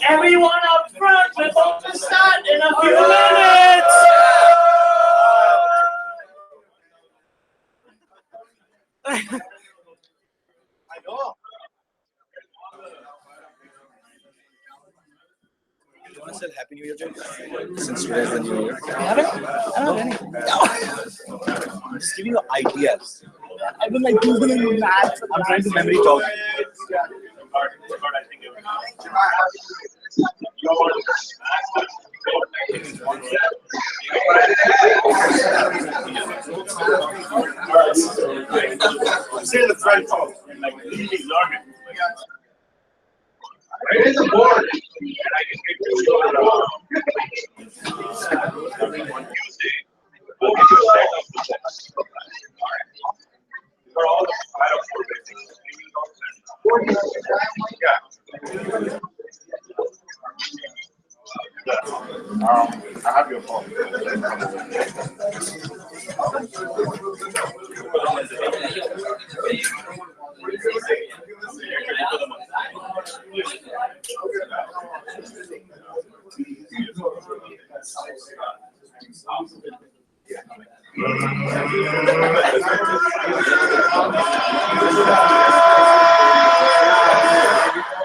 Everyone up front, we're about to start in a few minutes. You want to say Happy New Year, Jake? Since today's the New Year. I don't have any. I'm just giving you ideas. I've been like Googling maths. I'm trying to memory talk. I'm saying the front talk. Like, he's learning. It is a board. And I can get you started on Tuesday. We'll get you a set of the books. For all the 5 or 4 basics. Yeah. I have your phone.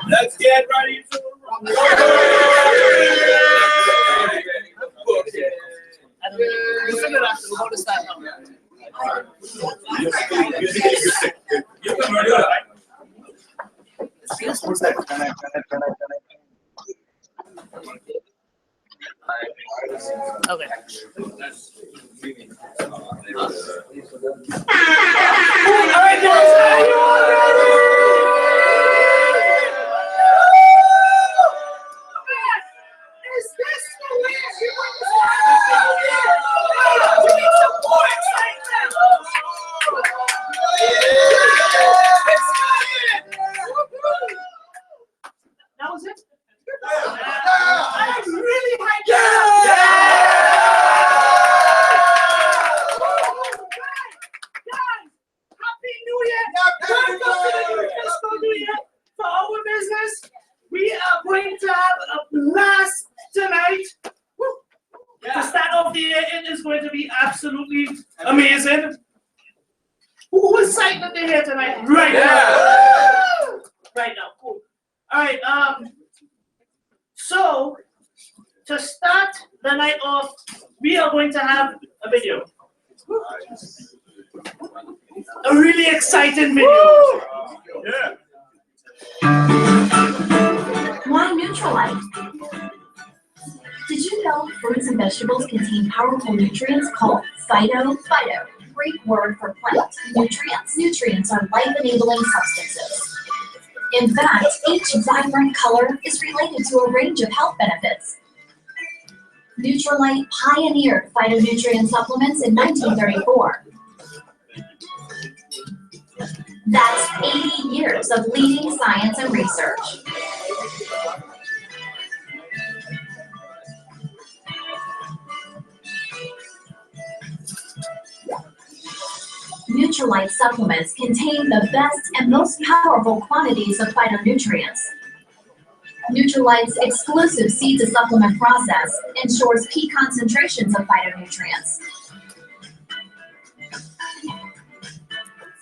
Let's get ready to rock. How to start now? You can ready to like. Okay. Alright guys, are you all ready? Is this the way you want to start? We need some more excitement. That was it? I'm really hyped. Guys, Happy New Year! Welcome to the new fiscal new year. For our business, we are going to have a blast tonight. To start off the year, it is going to be absolutely amazing. Who is psyched that they're here tonight? Right now. Right now, cool. All right, so to start the night off, we are going to have a video. A really exciting video. Yeah. Why Neutralite? Did you know fruits and vegetables contain powerful nutrients called phyto? Greek word for plant. Nutrients are life-enabling substances. In fact, each vibrant color is related to a range of health benefits. Neutralite pioneered phytonutrient supplements in 1934. That's 80 years of leading science and research. Neutralite supplements contain the best and most powerful quantities of phytonutrients. Neutralite's exclusive seed-to-supplement process ensures peak concentrations of phytonutrients,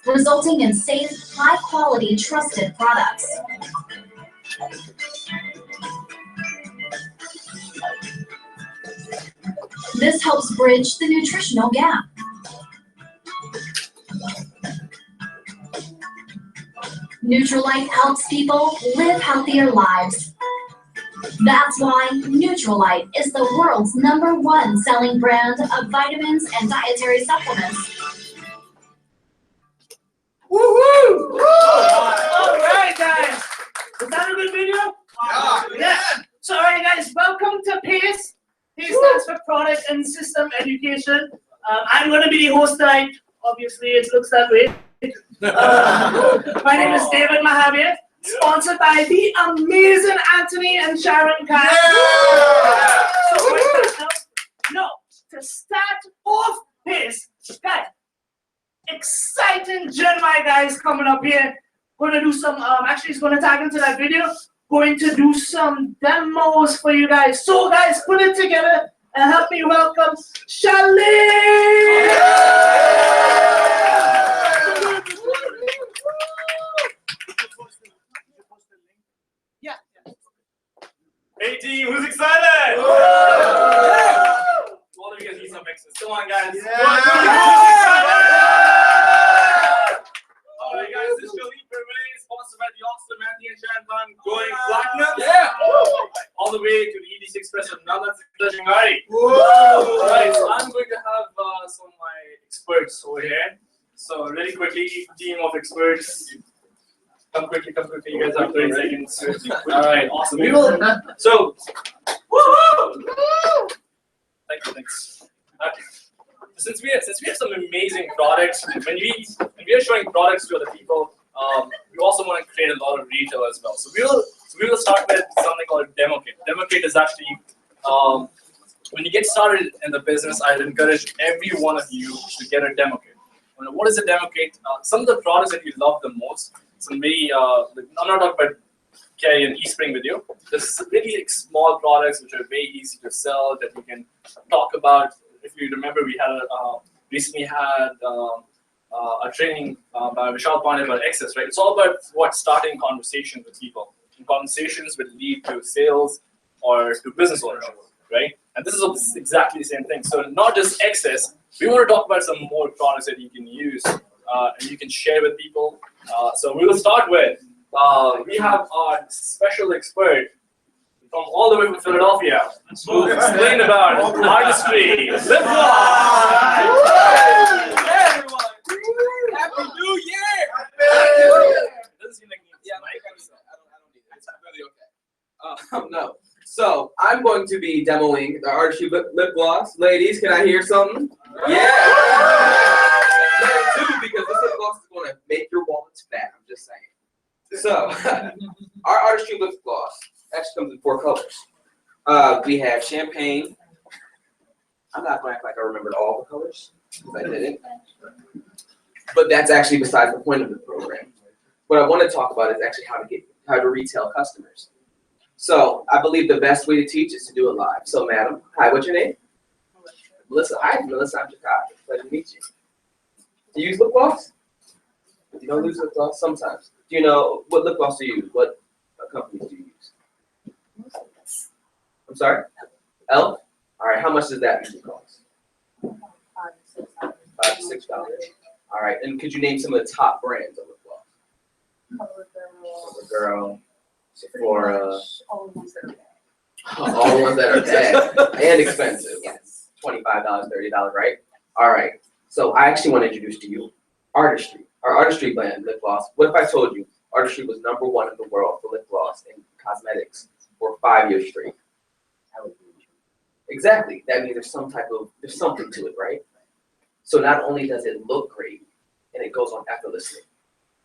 resulting in safe, high-quality, trusted products. This helps bridge the nutritional gap. Neutralite helps people live healthier lives. That's why Nutrilite is the world's #1 selling brand of vitamins and dietary supplements. Woohoo! All right, guys. Was that a good video? Yeah. So, all right, guys, welcome to Pase. Pase stands for Product and System Education. I'm going to be the host tonight. Obviously, it looks that way. My name is David Mahavir, sponsored by the amazing Anthony and Sharon Khan. So, to start off Pase, guys, exciting Gen Y guys coming up here. Going to do some, actually, it's going to tag into that video. Going to do some demos for you guys. So, guys, put it together and help me welcome Shalini! Yeah. Hey team, who's excited? All of you guys need some mixes. Come on, guys. Alright, guys, this is Shalini sponsored by the awesome Anthony and Sharon Khan going platinum. All the way to the EDC Express and now that's Sringari. Alright, so I'm going to have some of my experts over here. So really quickly, team of experts. Come quickly, you guys have 30 seconds. Alright, awesome. We will so woohoo! Thanks. Okay. Since we have some amazing products, when we are showing products to other people, we also want to create a lot of retail as well. So we will start with something called demo kit. Demo kit is actually when you get started in the business, I'd encourage every one of you to get a demo kit. What is a demo kit? Some of the products that you love the most. Some very I'm not talking about carry an eSpring with you. There's really small products which are very easy to sell that we can talk about. If you remember, we had recently had a training by Vishal Pandey about access, right? It's all about starting conversations with people. And conversations will lead to sales or to business ownership, right? And this is exactly the same thing. So not just access, we want to talk about some more products that you can use and you can share with people. So we will start with, we have our special expert from all the way from Philadelphia who will explain about artistry. Lip gloss! Hey everyone! Happy New Year! Doesn't seem like I don't need it. It's really okay. No. So I'm going to be demoing the artistry lip gloss. Ladies, can I hear something? Yeah! Too, because this lip gloss is going to make your wallets fat. I'm just saying. So our artistry lip gloss actually comes in 4 colors. We have champagne. I'm not going to act like I remembered all the colors, because I didn't. But that's actually besides the point of the program. What I want to talk about is actually how to retail customers. So I believe the best way to teach is to do it live. So madam, hi, what's your name? Melissa. Hi, Melissa, I'm Chicago. Pleasure to meet you. Do you use lip gloss? You don't use lip gloss? Sometimes. Do you know what lip gloss do you use? What companies do you use? I'm sorry? Elf? All right, how much does that usually cost? $5 to $6. All right, and could you name some of the top brands of lip gloss? CoverGirl, Sephora. All the ones that are bad. All the ones that are bad and expensive. Yes. $25, $30, right? All right. So I actually want to introduce to you artistry. Our artistry brand, lip gloss. What if I told you artistry was #1 in the world for lip gloss and cosmetics for 5 years straight? Exactly. That means there's something to it, right? So not only does it look great and it goes on effortlessly,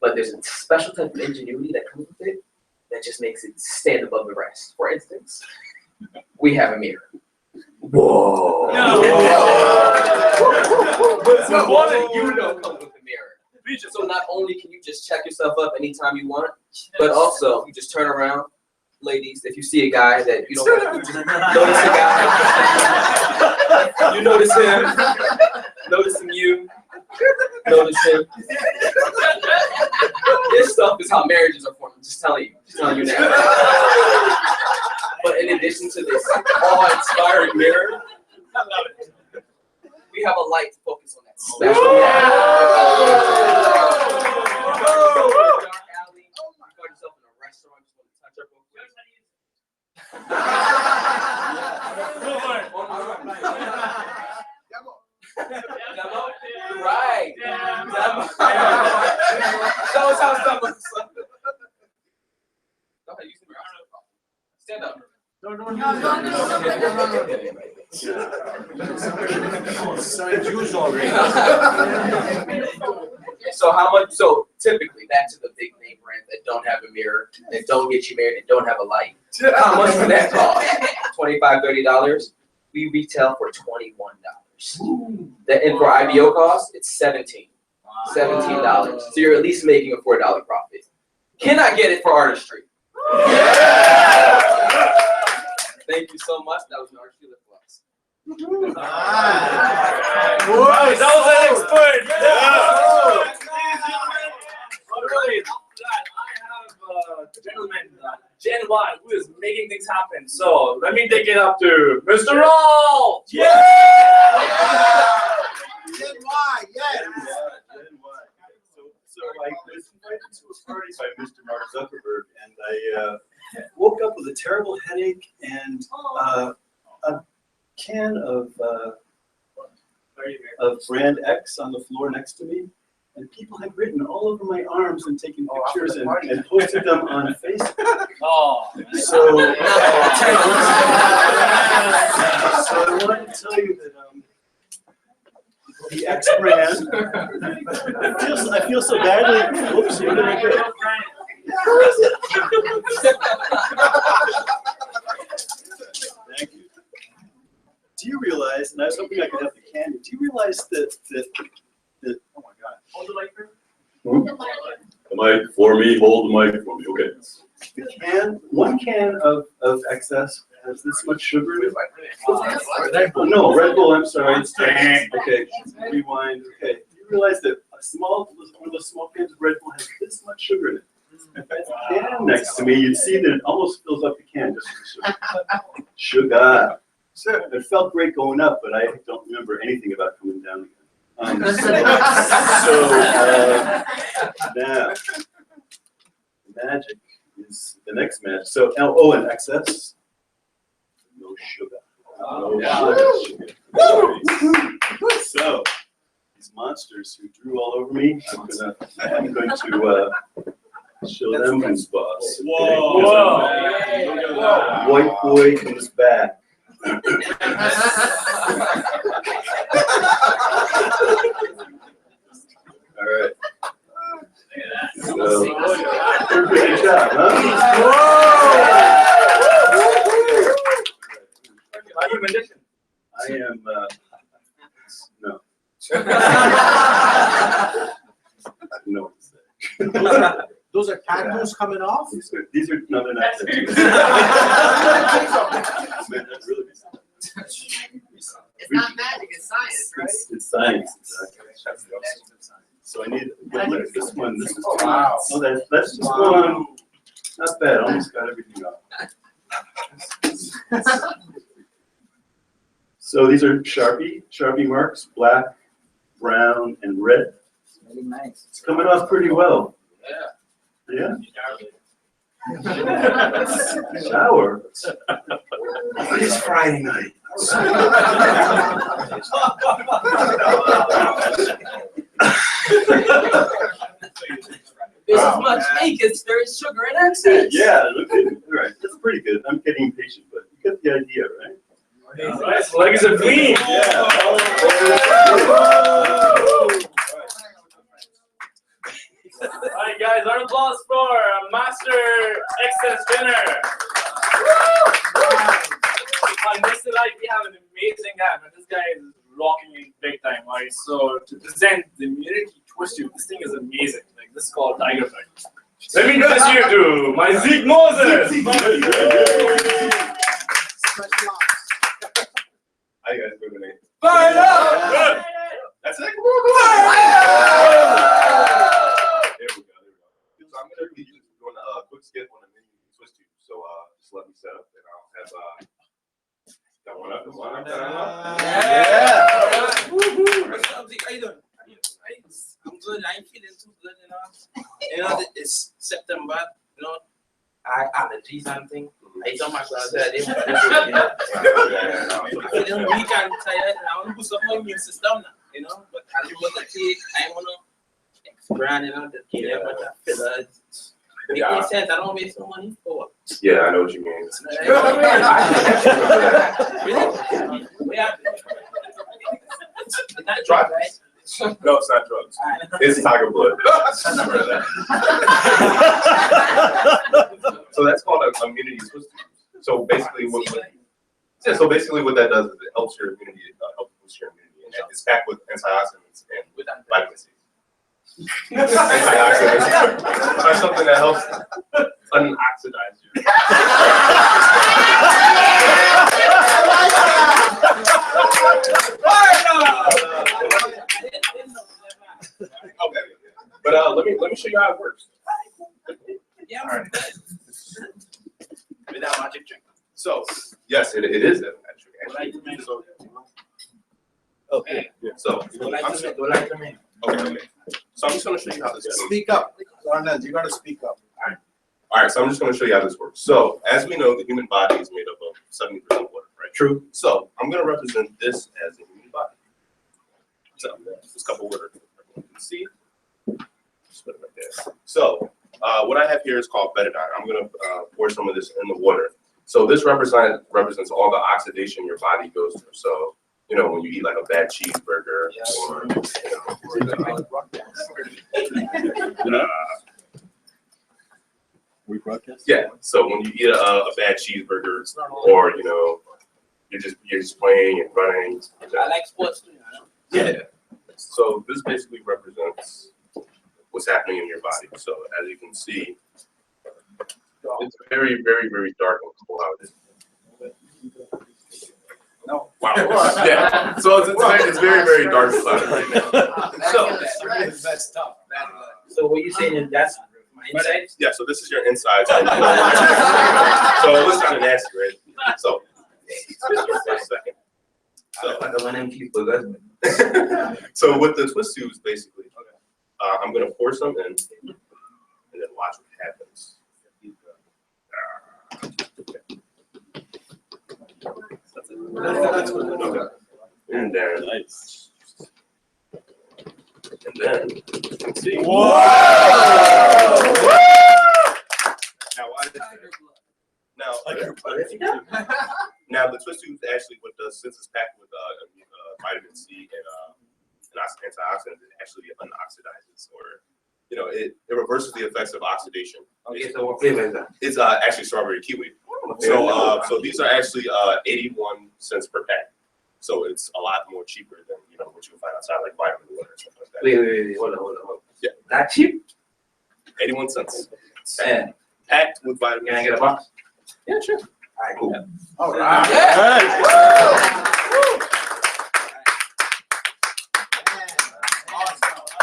but there's a special type of ingenuity that comes with it that just makes it stand above the rest. For instance, we have a mirror. Whoa! No. So what did you know comes with the mirror? So not only can you just check yourself up anytime you want, but also you just turn around. Ladies, if you see a guy that you don't want, you just notice a guy. You notice him. Notice you. Notice him. This stuff is how marriages are formed. I'm just telling you. Just telling you now. But in addition to this awe-inspiring mirror, we have a light focus on that special. Dark alley. You find yourself in a restaurant, just want to touch up real quick. knows how someone. Stand up. No. Jews already. So how much? So typically, back to the big name brands that don't have a mirror, that don't get you married, and don't have a light. How much would that cost? $25, $30. We retail for $21. And for IBO cost, it's $17. $17. So you're at least making a $4 profit. Can I get it for artistry? Yeah! Thank you so much. That was an artistry lip gloss. That was an expert. Alright, I have a gentleman, Gen Y, who is making things happen. So let me take it up to Mr. Roll. Yeah! Gen Y, yes. So I was invited to a party by Mr. Mark Zuckerberg, and I woke up with a terrible headache and a can of brand X on the floor next to me, and people had written all over my arms and taken pictures and posted them on Facebook. So I wanted to tell you that the X brand, I feel so badly. Oops, what did I do? Thank you. Do you realize, and I was hoping I could have the candy, do you realize that oh my God. Hold the light for The mic for me, hold the mic for me, okay. One can of excess has this much sugar in it. Oh, no, Red Bull, I'm sorry. Okay, rewind, okay. You realize that one of the small cans of Red Bull has this much sugar in it. If I had the can next to me, you'd see that it almost fills up the can just with sugar. Sugar. It felt great going up, but I don't remember anything about coming down again. Now, magic is the next magic. So, and excess, no sugar. No sugar. So, these monsters who drew all over me, I'm going to show them who's boss. Whoa. White boy comes back. All right. So, great job, huh? Are you a magician? I am, no. No. Those are tattoos coming off? These are no, they're not tattoos. It's not magic, it's science, right? It's science, exactly. So I need, look at this one. This is Wow. Oh, that's just one. Not bad, almost got everything up. So these are Sharpie marks, black, brown, and red. Very nice. It's coming off pretty well. Yeah. Yeah? Shower? It's Friday night. There's as much ink as there is sugar in excess. Yeah, look at it. All right, that's pretty good. I'm getting impatient, but you get the idea, right? Nice legs are clean. Yeah. Alright guys, round of applause for Master Excess winner. On this tonight we have an amazing guy, and this guy is rocking in big time. Alright, so to present the immunity twist tube, this thing is amazing. Like this is called Tiger Fight. Let me introduce you to my Zeke Moses. Hi guys, good evening. Fire up! That's it. There we go. So I'm gonna be doing a quick skip on a mini twist tube. So just let me set up, and I'll have that one up. Yeah. How you doing? I'm good. I ain't feeling too good, it's September, I allergies and things. I told my class that I didn't want to do it. I'm feeling weak and tired, and I want to boost up my immune system now, but I don't want to take, I want to grinding out the kid, but I feel like it Yeah. makes sense. I don't waste no money for Yeah, I know what you mean. really? We have it's not Try drugs, right? No, it's not drugs. It's tiger blood. So that's called a immunity twist. So basically, what that does is it helps your immunity, helps boost your immunity, and it's packed with antioxidants and with vitamin C. Antioxidants are something that helps unoxidize you. Okay, but let me show you how it works. Yeah, All right. without magic trick. So yes, it is that magic. Like to make- So Okay. so Don't like I'm to make- don't like to make. okay. So I'm just gonna show you how this goes. Speak up. Arnaz, you gotta speak up. All right, so I'm just going to show you how this works. So, as we know, the human body is made up of 70% water, right? True. So, I'm going to represent this as the human body. So, just a couple words. You can see. Just put it right there. So, what I have here is called betadine. I'm going to pour some of this in the water. So, this represents all the oxidation your body goes through. So, you know, when you eat like a bad cheeseburger or, you know, We broadcast? yeah, so when you eat a bad cheeseburger, or you know, you're just playing and running. I like sports too. You know? Yeah. So this basically represents what's happening in your body. So as you can see, it's very, very, very dark and cool out. No. Wow. Yeah. So it's very, very dark cloud right now. So That's tough. So what you saying is that's my insights? yeah, so this is your inside. So it looks kind of nasty, right? So for a second. So with the twist tubes, basically, I'm gonna pour some in, and then watch what happens. Okay. And then, you can see. Now, why did now the twist tube actually what does, since it's packed with vitamin C and antioxidants, it actually unoxidizes, or you know, it reverses the effects of oxidation. Okay, so what flavor is that? It's actually strawberry kiwi. So so these are actually 81 cents per pack. So it's a lot more cheaper than you know what you would find outside, like vitamin water or something like that. Wait, hold on. Yeah. That cheap? 81 cents. Yeah. Packed with vitamin. Can I get a box? Yeah, sure. All right, cool. All right.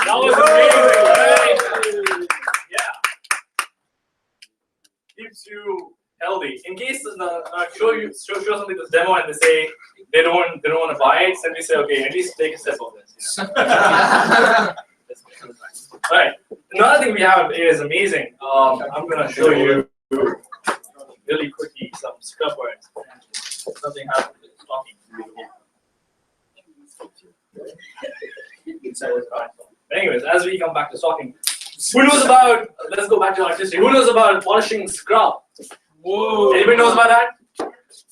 That was amazing, right? Yeah. Keeps you healthy. In case show something this demo and they say they don't want to buy it, then we say okay, at least take a sip of this. You know? All right. Another thing we have is amazing. I'm gonna show you really quickly some scrub words. Something happened with talking. Anyways, as we come back to talking, who knows about? Let's go back to artistry. Who knows about polishing scrub? Whoa! Anybody knows about that?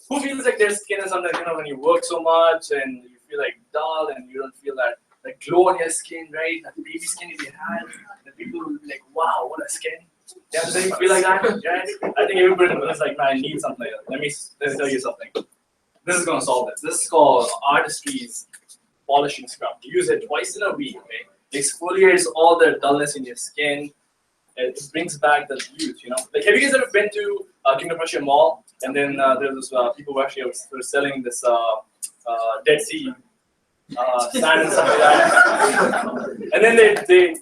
Who feels like their skin is something, you know, when you work so much and you feel like dull and you don't feel that glow on your skin, right? That baby skin you had, that people will be like, wow, what a skin. Yeah, does anyone feel like that? Yeah, I think everybody is like, man, I need something like that. Let me tell you something. This is gonna solve this. This is called Artistry's polishing scrub. You use it twice in a week, okay? It exfoliates all the dullness in your skin. It brings back the youth, you know. Like, have you guys ever been to Kingdom Prussia Mall? And then there's people who actually were selling this Dead Sea sand and stuff like that. And then they do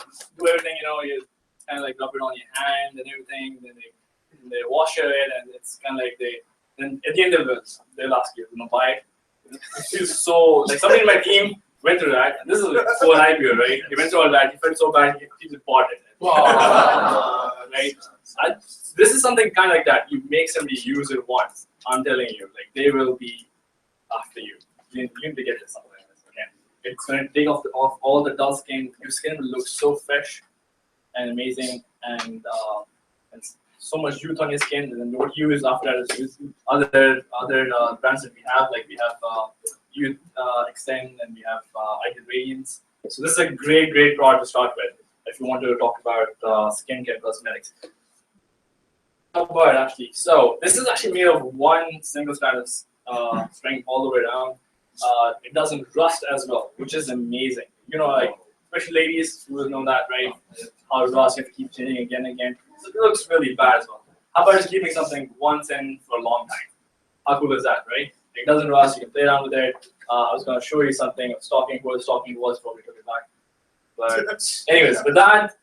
everything, you know, you kind of like rub it on your hand and everything. Then they wash it, and it's kind of like then at the end of it, they'll ask you, buy it. It feels so, like somebody in my team went through that. And this is like for an IPO, right? He went through all that. He felt so bad, he just bought it. Right? This is something kind of like that. You make somebody use it once. I'm telling you, like they will be after you. You need to get this something like this. Okay? It's going to take off all the dull skin. Your skin will look so fresh, and amazing, and so much youth on your skin. And then what you use after that is use other brands that we have, like we have Youth Extend, and we have Ideal Radiance. So this is a great product to start with if you want to talk about skincare cosmetics. Actually, so this is actually made of one single strand of string all the way down. It doesn't rust as well, which is amazing. You know, like especially ladies, you will know that, right? How it rusts, you have to keep changing again and again. So it looks really bad as well. How about just keeping something once in for a long time? How cool is that, right? It doesn't rust, you can play around with it. I was going to show you something of stocking, who the stocking was, probably took it back. But anyways, with that,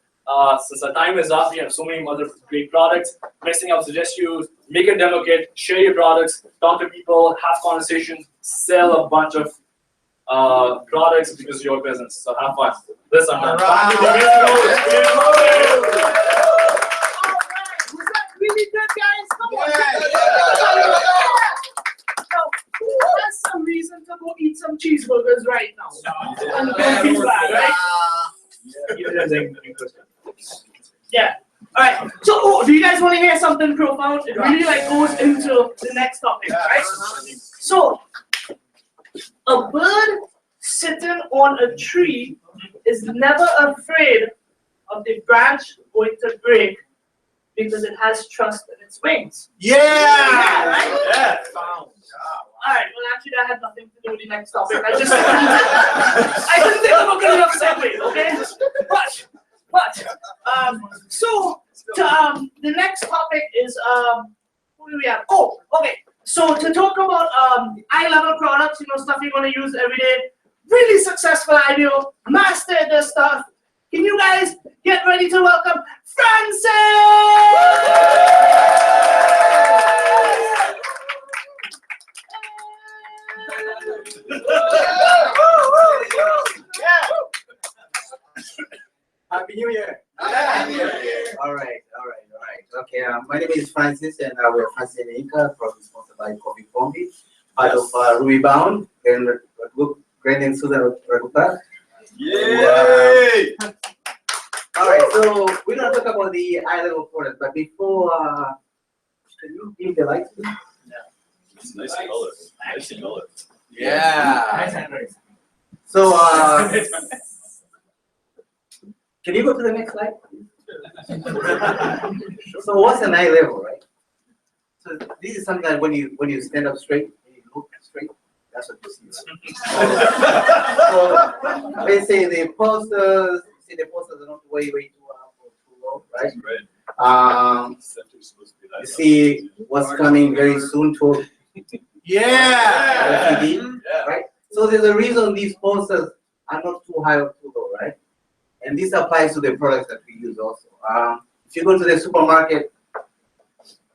since our time is up, we have so many other great products. Next thing I would suggest you make a demo kit, share your products, talk to people, have conversations, sell a bunch of products because of your business. So have fun. This I'm done. Was that really good, guys? Come on. Now, who has some reason to go eat some cheeseburgers right now? And don't feel bad, right? Yeah. All right. So, do you guys want to hear something profound? It really like goes into the next topic, right? So, a bird sitting on a tree is never afraid of the branch going to break because it has trust in its wings. Yeah! Right? Yeah. All right. Well, actually, that had nothing to do with the next topic. I didn't think of a good enough segue. Okay. So the next topic is who do we have? Oh, okay. So to talk about eye-level products, you know, stuff you're going to use every day. Really successful idea, mastered this stuff. Can you guys get ready to welcome Francis? Happy New Year! All right. Okay, my name is Francis, and we're Francis and Inca, probably sponsored by Coffee Pombi, part of Ruby Bound, and Grand and Susan Ragupa. Yay! All right, so we're gonna talk about the eye-level product, but before, can you give the lights? Yeah. It's nice color. Nice color. Yeah. So, can you go to the next slide? So what's an eye level, right? So this is something that when you stand up straight and you look straight, that's what you see. Right? So let's say the posters are not way too up or too low, right? You see what's coming very soon to LCD, right? So there's a reason these posters are not too high or too low, right? And this applies to the products that we use also. If you go to the supermarket,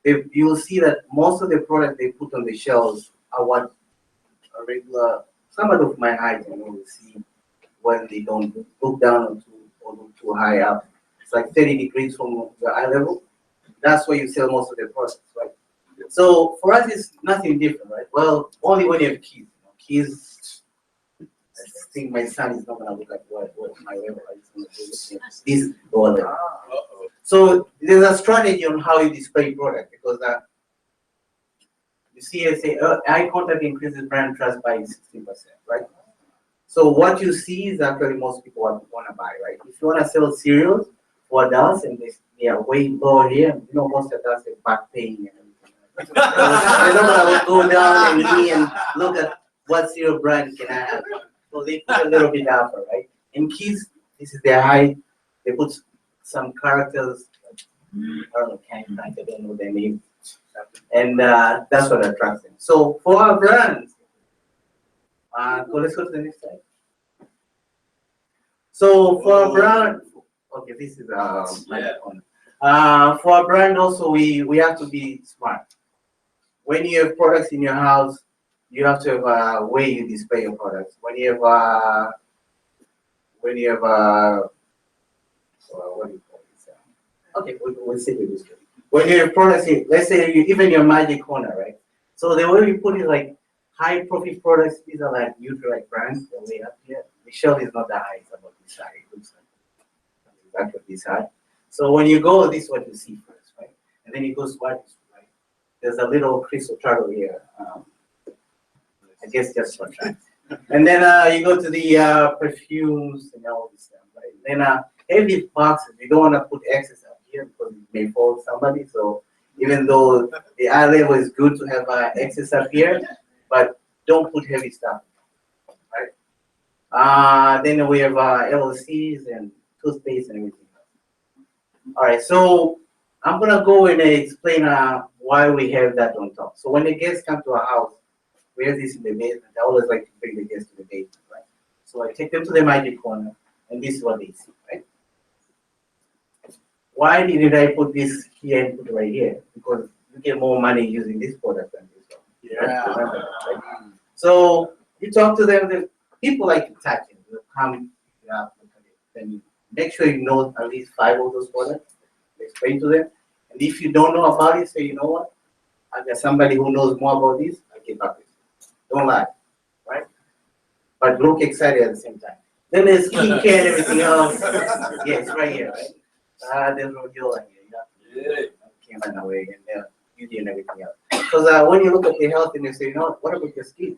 you will see that most of the products they put on the shelves are what a regular, somebody of my height, you know, will see when they don't look down or look too high up. It's like 30 degrees from the eye level. That's where you sell most of the products, right? So for us, it's nothing different, right? Well, only when you have kids. Kids, I think my son is not gonna look at what my level is. This lower level. So there's a strategy on how you display product because you see, I say eye contact increases brand trust by 16%, right? So what you see is actually most people want to buy, right? If you want to sell cereals for adults and they are way lower here, you know, most adults have back pain and everything. They're not gonna go down and look at what cereal brand can I have. So they put a little bit upper, right? In kids, this is their height. They put some characters, I don't know, I don't know their name. And that's what attracts them. So for our brands, let's go to the next slide. So for our brand, okay, this is my phone. For our brand also, we have to be smart. When you have products in your house, you have to have a way you display your products. When you have what do you call this? Okay, we'll see this. When you have products, let's say even your magic corner, right? So the way we put it, like high profit products, these are like Nutrilite brands, the way up here. The shelf is not that high, it's about this high. It looks like exactly this high. So when you go, this is what you see first, right? And then you go swipe, right? There's a little crystal turtle here. I guess just for trying. And then you go to the perfumes and all this stuff, right? Then heavy boxes, you don't want to put excess up here because it may fall somebody. So even though the eye level is good to have excess up here, but don't put heavy stuff, right? Then we have LLCs and toothpaste and everything. All right, so I'm gonna go and explain why we have that on top. So when the guests come to our house, we have this in the basement. I always like to bring the guests to the basement, right? So I take them to the magic corner, and this is what they see, right? Why did I put this here and put it right here? Because you get more money using this product than this one. Yeah. Remember, right? So you talk to them. The people like to touch it. They'll come, look at it. Then make sure you know at least 5 of those products. Explain to them. And if you don't know about it, say, you know what? I got somebody who knows more about this. I'll get back with you. Don't lie, right? But look excited at the same time. Then there's skincare and everything else. Yes, right here, right? There's rodeo right here. Yeah. Came right away and beauty and everything else. Because when you look at the health and you say, you know what about your skin?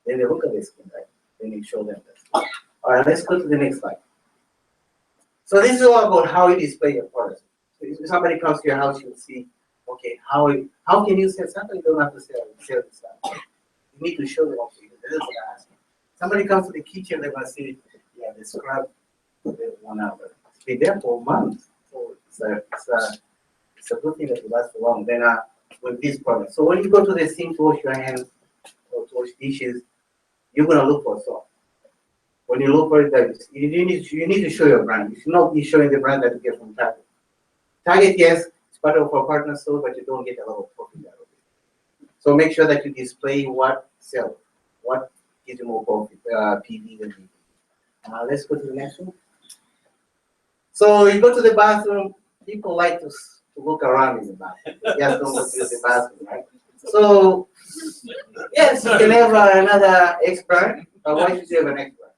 Then they look at their skin, right? Then you show them that. All right, let's go to the next slide. So this is all about how you display your products. So if somebody comes to your house, you'll see, okay, how can you sell something? You don't have to sell this stuff. You need to show them what you do. This is what I ask you. Somebody comes to the kitchen, they're gonna say, yeah, the scrub, they 1 hour. It's been there for months. So it's a good thing that it lasts for long. Then with this product. So when you go to the sink to wash your hands or to wash dishes, you're gonna look for soap. When you look for it, you need to show your brand. You should not be showing the brand that you get from Target. Target, yes, it's part of our partner store, but you don't get a lot of profit out of it. So make sure that you display what sells, what gives you more profit, PV than PV. Let's go to the next one. So you go to the bathroom, people like to look around in the bathroom. They just don't go to the bathroom, right? So, yes, you can have another expert, but why should you have an expert?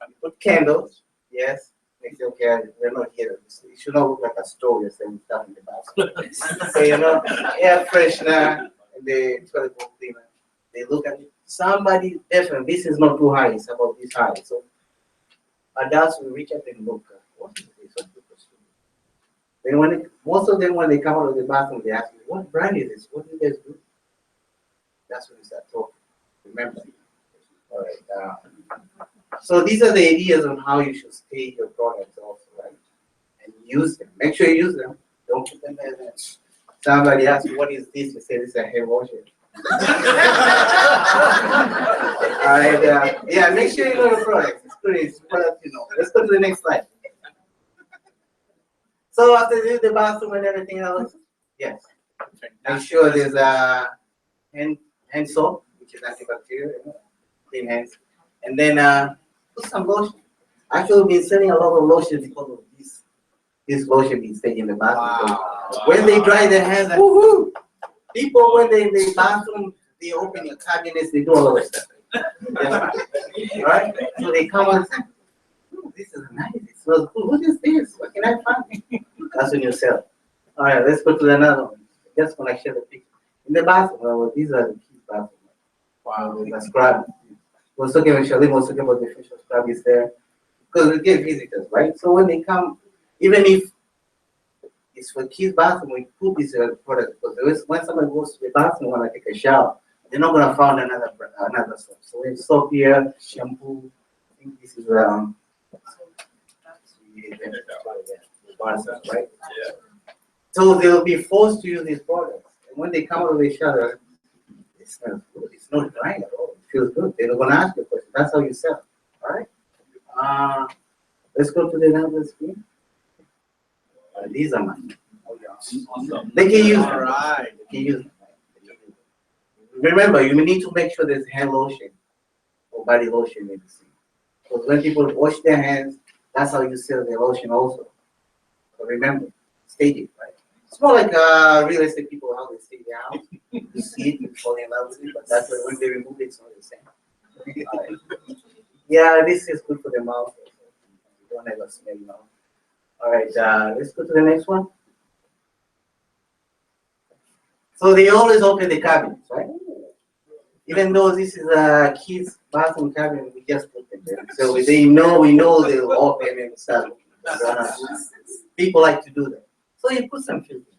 You put candles, yes. Makes it okay, we're not here. It should not look like a store you're selling stuff in the bathroom. So, you know, air freshener and the toilet bowl cleaner. They look at it. Somebody different. This is not too high, it's about this high. So, adults will reach out and look. What is this? What is this? Then most of them, when they come out of the bathroom, they ask me, what brand is this? What do you guys do? That's when you start talking. Remember. All right. So these are the ideas on how you should stage your products also, right? And use them. Make sure you use them. Don't put them there. Somebody asks you, what is this? You say, this is a hair washer. All right. Yeah, make sure you know the product. It's pretty product, you know. Let's go to the next slide. So after the bathroom and everything else, yes. Make sure there's a hand soap, which is antibacterial, you know, clean hands. And then put some lotion. Actually, we've been selling a lot of lotion because of this lotion being staying in the bathroom. Wow. When they dry their hands, woohoo! People, when they in the bathroom, they open your cabinets, they do all of stuff. All right? So they come and say, this is nice. It smells good. What is this? What can I find? That's when you sell. All right, let's go to another one. Just want to share the picture. In the bathroom, these are the kids' bathroom. Wow, there's a scrub. We're talking about Shalim, we're talking about the facial scrub is there. Because we get visitors, right? So when they come, even if it's for kids' bathroom, we put this product. Because when somebody goes to the bathroom when I take a shower, they're not going to find another soap. So we have soap here, shampoo. I think this is right? Yeah. So they'll be forced to use these products. And when they come out of the shower, it smells good. It's not dry at all. It feels good. They're going to ask you a question. That's how you sell. All right? Let's go to the other screen. These are mine. Awesome. They can use them. All right. They can use them. Remember, you need to make sure there's hand lotion or body lotion in the scene. Because when people wash their hands, that's how you sell the lotion also. So remember, stage it, right? It's more like real estate people, how they stage their house. You see it, you fall in love with it, but that's when they remove it, it's not the same. Right. Yeah, this is good for the mouth. You don't ever smell mouth. All right, let's go to the next one. So they always open the cabinets, right? Even though this is a kid's bathroom cabinet, we just put them there. So we know they'll open and start. People like to do that. So you put some filters,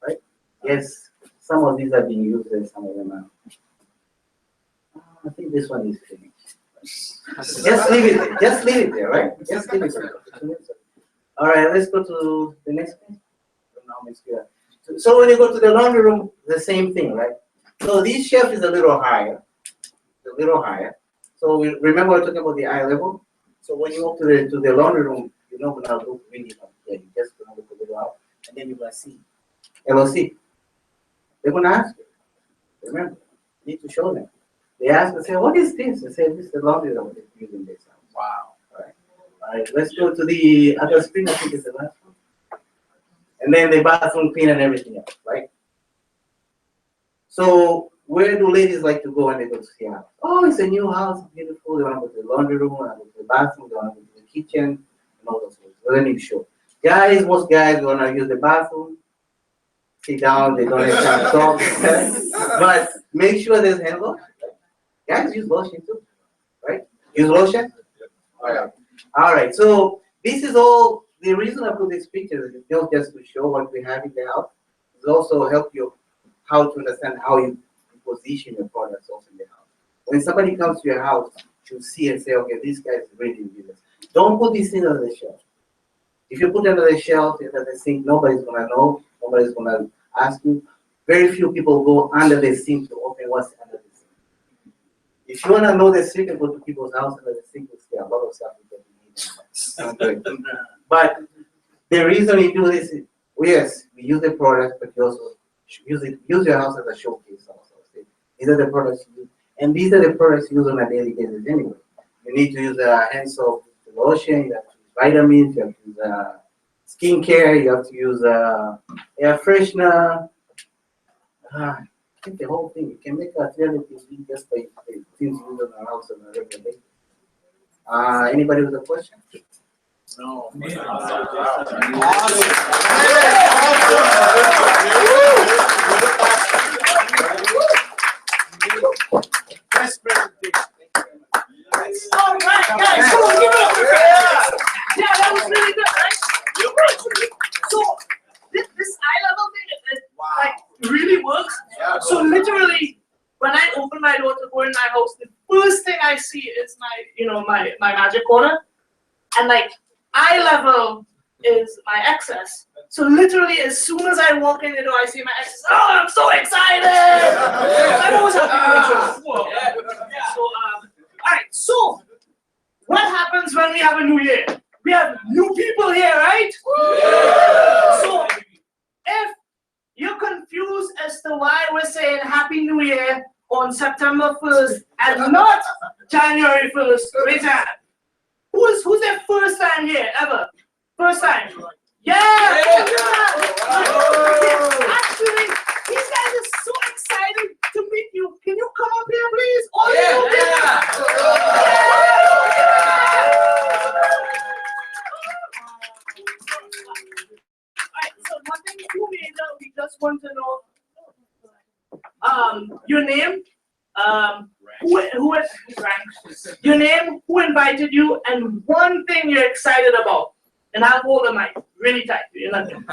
right? Yes, some of these are being used and some of them are. I think this one is finished. Just leave it there. Just leave it there, right? Just leave it there. All right, let's go to the next one. So when you go to the laundry room, the same thing, right? So this shelf is a little higher. So remember we're talking about the eye level. So when you walk to the laundry room, you're not gonna look really up there. You're just gonna look a little out, and then you're gonna see LOC. They're gonna ask you. Remember, you need to show them. They ask and say, "What is this?" They say, "This is the laundry room they're using this." Wow. All right. Let's go to the other screen. I think it's the last one. And then the bathroom clean and everything else, right? So where do ladies like to go when they go to see a house? Oh, it's a new house, beautiful. They want to go to the laundry room, they want to go to the bathroom, they want to go to the kitchen, and all those things. Well, let me show. Guys, most guys want to use the bathroom, sit down, they don't have time to talk. But make sure there's hand lotion. Guys use lotion too, right? Use lotion? All right, so this is all, the reason I put this picture is not just to show what we have in the house, it's also help you how to understand how you position your products also in the house. When somebody comes to your house, you see and say, okay, this guy is really in business. Don't put these things under the shelf. If you put it under the shelf, under the sink, nobody's gonna know, nobody's gonna ask you. Very few people go under the sink to open what's under the sink. If you wanna know the secret, go to people's house under the sink, you'll see a lot of stuff that you need. But the reason we do this is, yes, we use the product, but you also use your house as a showcase also. These are the products you use, and these are the products you use on a daily basis anyway. You need to use hand soap, lotion, you have to use vitamins, you have to use skincare, you have to use air freshener. I think the whole thing. You can make a 360 just by things you use on a house on a regular basis. Anybody with a question? No. Best presentation. All right, guys, come on, give it up for Chris. Yeah, that was really good, right? So this eye level thing, it like really works. So literally, when I open my door to go in my house, the first thing I see is my magic corner, and like eye level is my excess. So literally, as soon as I walk in the door, I see my excess. Oh, I'm so excited! I'm always happy. So all right. So what happens when we have a new year? We have new people here, right? So if you're confused as to why we're saying Happy New Year on September 1st and not January 1st, raise your hand. Who's their first time here ever? First time? Yeah! Actually, these guys are so excited to meet you. Can you come up here, please? All of you. Alright, so one thing we just want to know your name, your name, who invited you, and one thing you're excited about. And I'll hold the mic really tight. You're not doing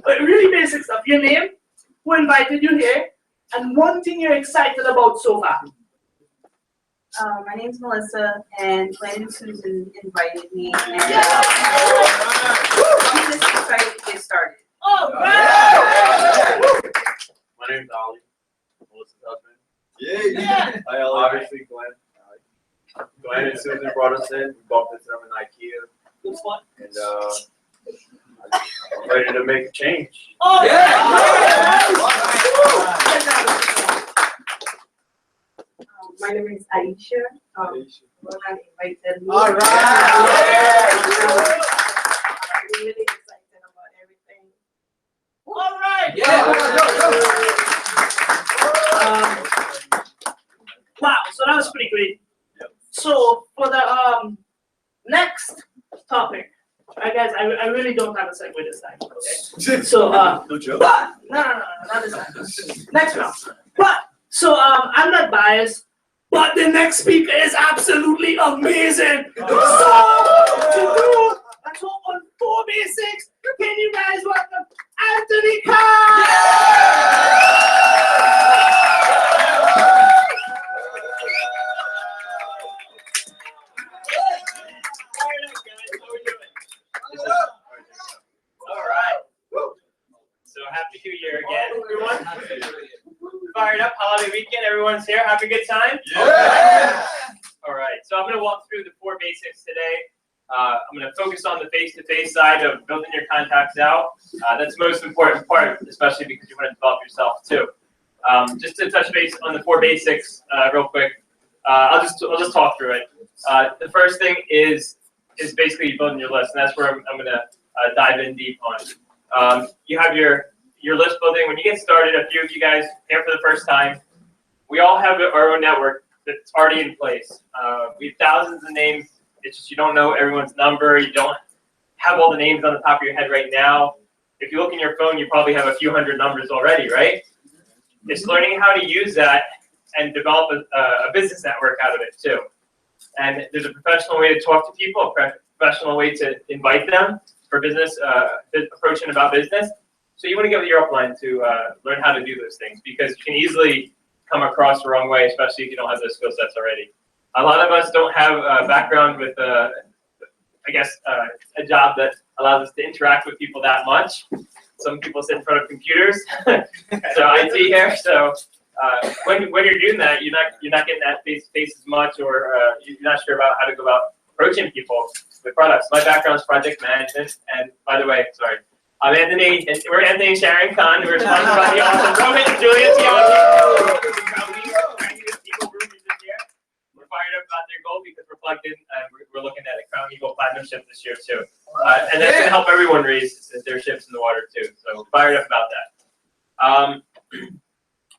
But really basic stuff. Your name, who invited you here, and one thing you're excited about so far. My name's Melissa, and Glenn and Susan invited me, and I'm just excited to get started. Oh, right! My name's Ollie, Melissa's husband. Yeah. I obviously Glenn and Susan brought us in. We bought this from an IKEA. It was fun. And I'm ready to make a change. Oh, My name is Aisha. Roland invited me. All right. I'm really excited about everything. all right. Yeah. really don't have a segue this time. Okay. So No joke. but no, not this time. Next round. But so I'm not biased, but the next speaker is absolutely amazing. So on 4 Basics, can you guys welcome Anthony Khan? All right. So happy New Year again, everyone. Fired up holiday weekend. Everyone's here. Have a good time. Yeah. All right. So I'm going to walk through the 4 basics today. I'm going to focus on the face-to-face side of building your contacts out. That's the most important part, especially because you want to develop yourself too. Just to touch base on the 4 basics real quick. I'll just talk through it. The first thing is basically building your list, and that's where I'm going to dive in deep on. You have your list building. When you get started, a few of you guys here for the first time, we all have our own network that's already in place. We have thousands of names. It's just you don't know everyone's number. You don't have all the names on the top of your head right now. If you look in your phone, you probably have a few hundred numbers already, right? It's learning how to use that and develop a business network out of it too. And there's a professional way to talk to people, a professional way to invite them for business, approaching about business. So you want to get with your upline to learn how to do those things, because you can easily come across the wrong way, especially if you don't have those skill sets already. A lot of us don't have a background with, I guess, a job that allows us to interact with people that much. Some people sit in front of computers, so IT here. So when you're doing that, you're not getting that face-to-face as much, or you're not sure about how to go about approaching people with products. My background is project management, and by the way, sorry, I'm Anthony. We're Anthony and Sharon Khan. We're sponsored by the awesome Rohit and Julia Tiagi. We're fired up about their goal because we're plugged in, and we're looking at a Crown Eagle Platinum ship this year too. And that's going to help everyone raise their ships in the water too. So fired up about that.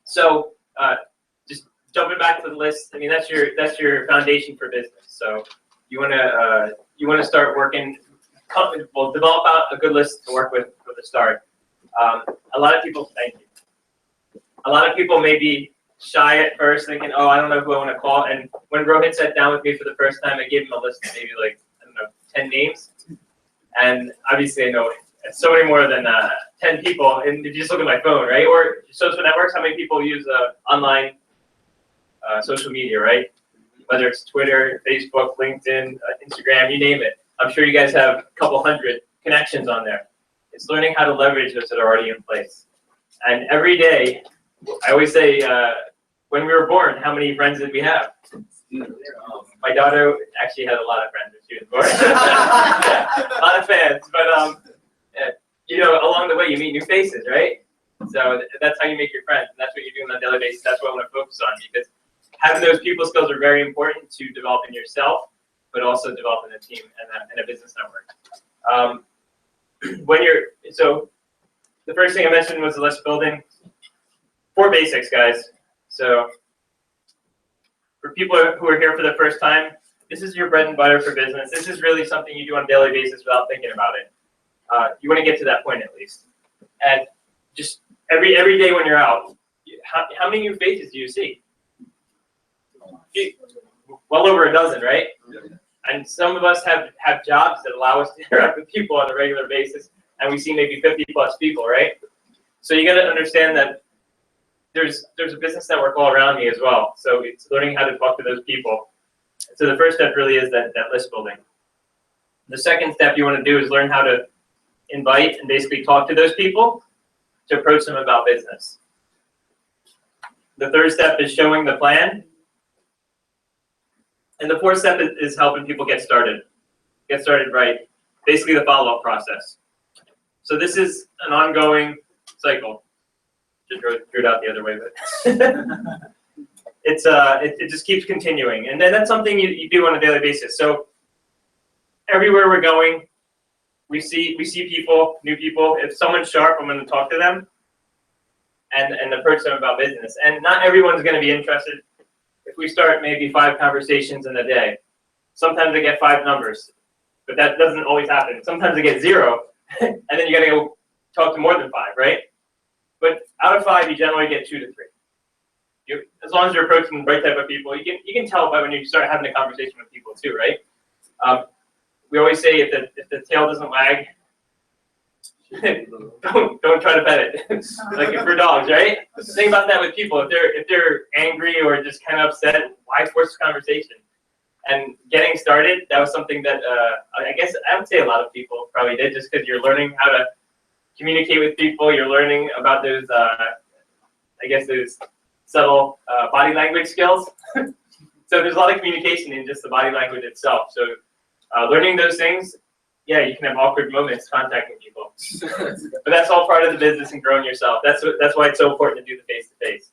So just jumping back to the list. I mean, that's your foundation for business. So you want to start working. Well, develop out a good list to work with for the start. A lot of people, thank you. A lot of people may be shy at first, thinking, "Oh, I don't know who I want to call." And when Rohit sat down with me for the first time, I gave him a list of maybe like 10 names. And obviously, I know it's so many more than 10 people. And if you just look at my phone, right, or social networks, how many people use online social media, right? Whether it's Twitter, Facebook, LinkedIn, Instagram, you name it. I'm sure you guys have a couple hundred connections on there. It's learning how to leverage those that are already in place. And every day, I always say, when we were born, how many friends did we have? My daughter actually had a lot of friends when she was born. A lot of fans, but you know, along the way you meet new faces, right? So that's how you make your friends, and that's what you're doing on a daily basis. That's what I want to focus on, because having those people skills are very important to developing yourself, but also developing a team and a business network. So the first thing I mentioned was the list building. 4 basics, guys. So for people who are here for the first time, this is your bread and butter for business. This is really something you do on a daily basis without thinking about it. You want to get to that point at least. And just every day when you're out, how many new faces do you see? Well over a dozen, right? And some of us have jobs that allow us to interact with people on a regular basis, and we see maybe 50 plus people, right? So you got to understand that there's a business network all around me as well. So it's learning how to talk to those people. So the first step really is that list building. The second step you want to do is learn how to invite and basically talk to those people to approach them about business. The third step is showing the plan. And the fourth step is helping people get started right. Basically the follow-up process. So this is an ongoing cycle. Just drew it out the other way, but it just keeps continuing. And then that's something you do on a daily basis. So everywhere we're going, we see people, new people. If someone's sharp, I'm going to talk to them and approach them about business. And not everyone's going to be interested. If we start maybe 5 conversations in a day, sometimes I get 5 numbers. but that doesn't always happen. Sometimes they get 0, and then you gotta go talk to more than 5, right? But out of 5, you generally get 2 to 3. As long as you're approaching the right type of people, you can tell by when you start having a conversation with people too, right? We always say if the tail doesn't wag, don't try to pet it. Like for dogs, right? Think about that with people. If they're angry or just kind of upset, why force the conversation? And getting started, that was something that I guess I would say a lot of people probably did, just because you're learning how to communicate with people. You're learning about those, I guess, those subtle body language skills. So there's a lot of communication in just the body language itself. So learning those things, yeah, you can have awkward moments contacting people, but that's all part of the business and growing yourself. That's why it's so important to do the face-to-face.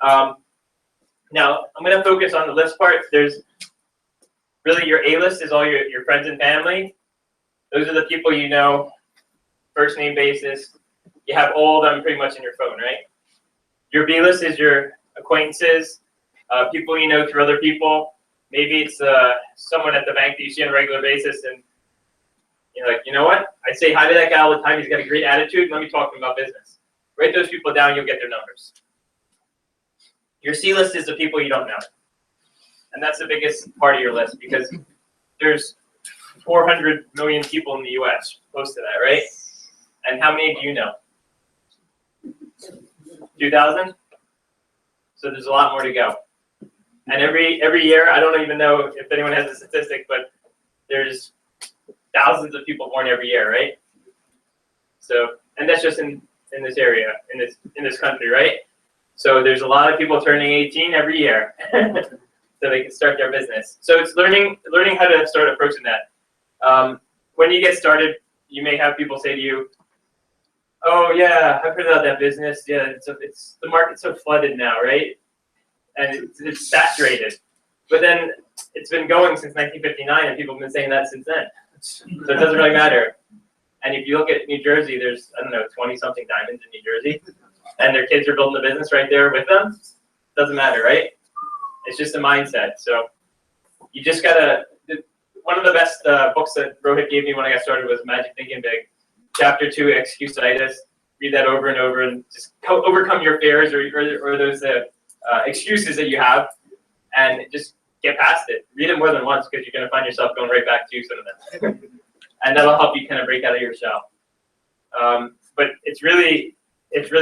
Now, I'm going to focus on the list part. There's really your A list is all your friends and family. Those are the people you know, first name basis. You have all of them pretty much in your phone, right? Your B list is your acquaintances, people you know through other people. Maybe it's someone at the bank that you see on a regular basis, and you're like, you know what? I say hi to that guy all the time. He's got a great attitude. Let me talk to him about business. Write those people down. You'll get their numbers. Your C list is the people you don't know. And that's the biggest part of your list, because there's 400 million people in the US, close to that, right? And how many do you know? 2,000? So there's a lot more to go. And every year, I don't even know if anyone has a statistic, but there's thousands of people born every year, right? So, and that's just in this area, in this country, right? So there's a lot of people turning 18 every year. So they can start their business. So it's learning how to start approaching that. When you get started, you may have people say to you, "Oh yeah, I've heard about that business. Yeah, it's the market's so flooded now, right? And it's saturated." But then it's been going since 1959, and people have been saying that since then. So it doesn't really matter. And if you look at New Jersey, there's, I don't know, 20-something diamonds in New Jersey, and their kids are building the business right there with them. Doesn't matter, right? It's just a mindset. So you just gotta. One of the best books that Rohit gave me when I got started was Magic Thinking Big, Chapter 2, Excusitis. Read that over and over, and just overcome your fears or those excuses that you have, and just get past it. Read it more than once, because you're gonna find yourself going right back to some of them, and that'll help you kind of break out of your shell. But it's really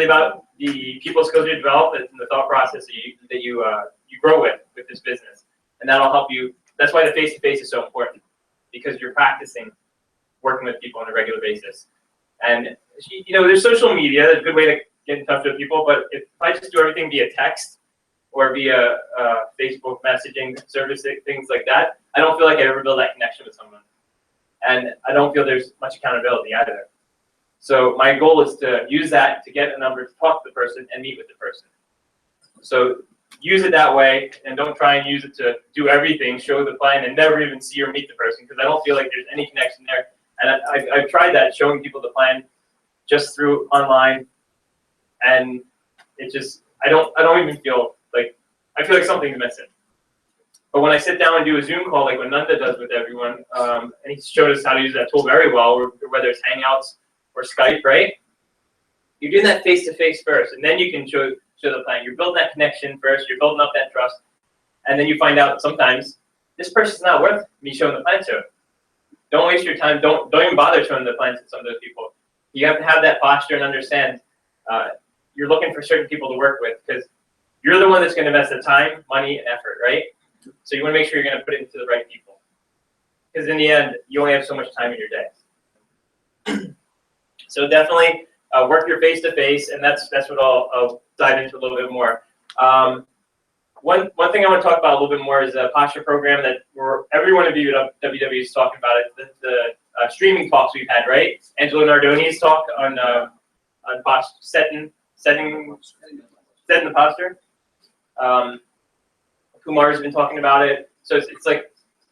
about the people skills you develop and the thought process that you grow with this business, and that'll help you. That's why the face-to-face is so important, because you're practicing working with people on a regular basis. And you know, there's social media, a good way to get in touch with people. But if I just do everything via text or via Facebook messaging service, things like that, I don't feel like I ever build that connection with someone, and I don't feel there's much accountability either. So my goal is to use that to get a number to talk to the person and meet with the person. So use it that way, and don't try and use it to do everything, show the plan, and never even see or meet the person, because I don't feel like there's any connection there. And I've tried that, showing people the plan just through online, and it just, I don't even feel like, I feel like something's missing. But when I sit down and do a Zoom call, like what Nanda does with everyone, and he showed us how to use that tool very well, whether it's Hangouts or Skype, right? You're doing that face-to-face first, and then you can show the plan. You're building that connection first, you're building up that trust, and then you find out sometimes this person's not worth me showing the plan to. Don't waste your time. Don't even bother showing the plans to some of those people. You have to have that posture and understand you're looking for certain people to work with, because you're the one that's going to invest the time, money, and effort, right? So you want to make sure you're going to put it into the right people, because in the end, you only have so much time in your day. So definitely work your face-to-face, and that's what I'll dive into a little bit more. One thing I want to talk about a little bit more is a posture program that every one of you at WW is talking about it. The streaming talks we've had, right? Angelo Nardoni's talk on posture, setting the posture. Kumar's been talking about it. So it's like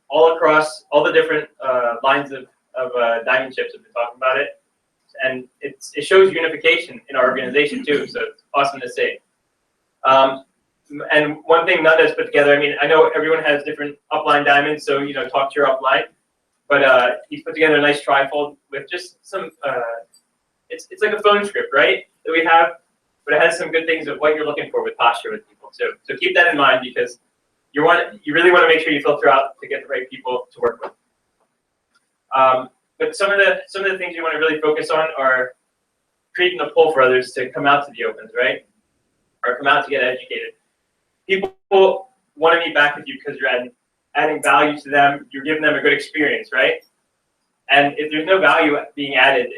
all across all the different lines of diamond chips have been talking about it. And it shows unification in our organization too, so it's awesome to see. And one thing Nanda's put together, I mean, I know everyone has different upline diamonds, so talk to your upline. But he's put together a nice trifold with just some. It's like a phone script, right? That we have, but it has some good things of what you're looking for with posture with people too. So keep that in mind because you really want to make sure you filter out to get the right people to work with. But some of the things you want to really focus on are creating a pull for others to come out to the opens, right? Or come out to get educated. People want to meet back with you because you're adding value to them. You're giving them a good experience, right? And if there's no value being added,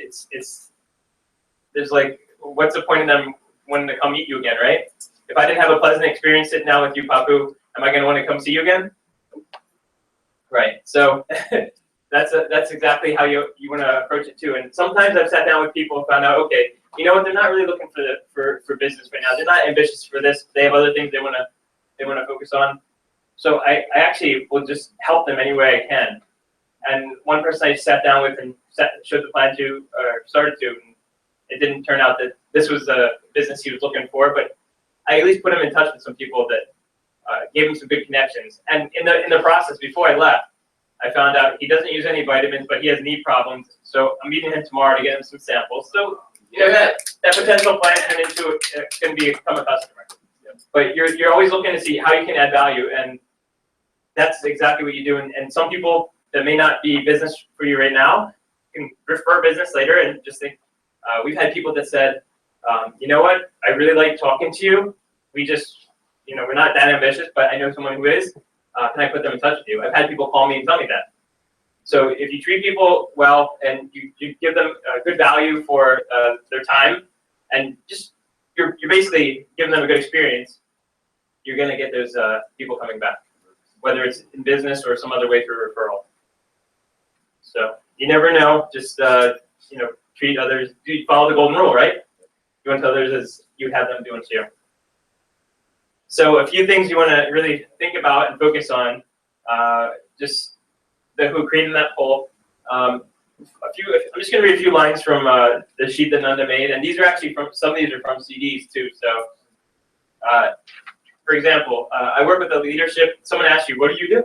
there's like, what's the point of them wanting to come meet you again, right? If I didn't have a pleasant experience sitting down with you, Papu, am I going to want to come see you again? Right. So that's exactly how you want to approach it too. And sometimes I've sat down with people and found out, okay, you know what? They're not really looking for business right now. They're not ambitious for this. They have other things they want to focus on. So I actually will just help them any way I can. And one person I sat down with and showed the plan to, or started to, and it didn't turn out that this was the business he was looking for, but I at least put him in touch with some people that gave him some good connections. And in the process, before I left, I found out he doesn't use any vitamins, but he has knee problems. So I'm meeting him tomorrow to get him some samples. So you know that potential client can become a customer. But you're always looking to see how you can add value, and that's exactly what you do. And some people that may not be business for you right now can refer business later and just think. We've had people that said, you know what, I really like talking to you. We just, we're not that ambitious, but I know someone who is. Can I put them in touch with you? I've had people call me and tell me that. So if you treat people well and you give them good value for their time, and just you're basically giving them a good experience, you're going to get those people coming back, whether it's in business or some other way through referral. So you never know. Just treat others. Follow the golden rule, right? Do unto others as you have them do unto you. So a few things you want to really think about and focus on. Just who created that poll. I'm just going to read a few lines from the sheet that Nanda made, and these are actually some of these are from CDs too. So, for example, I work with a leadership. Someone asks you, "What do you do?"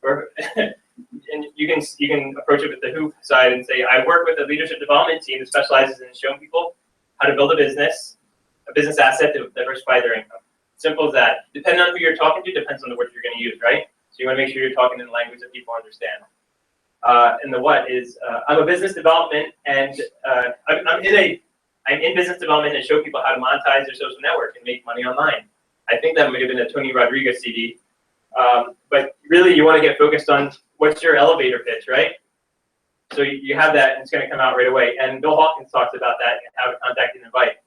Or, and you can approach it with the who side and say, "I work with a leadership development team that specializes in showing people how to build a business asset to diversify their income." Simple as that. Depending on who you're talking to, depends on the word you're going to use, right? So you want to make sure you're talking in a language that people understand. And the what is, I'm a business development, and I'm in business development and show people how to monetize their social network and make money online. I think that might have been a Tony Rodriguez CD. But really, you want to get focused on what's your elevator pitch, right? So you have that, and it's going to come out right away. And Bill Hawkins talks about that and how to contact and invite.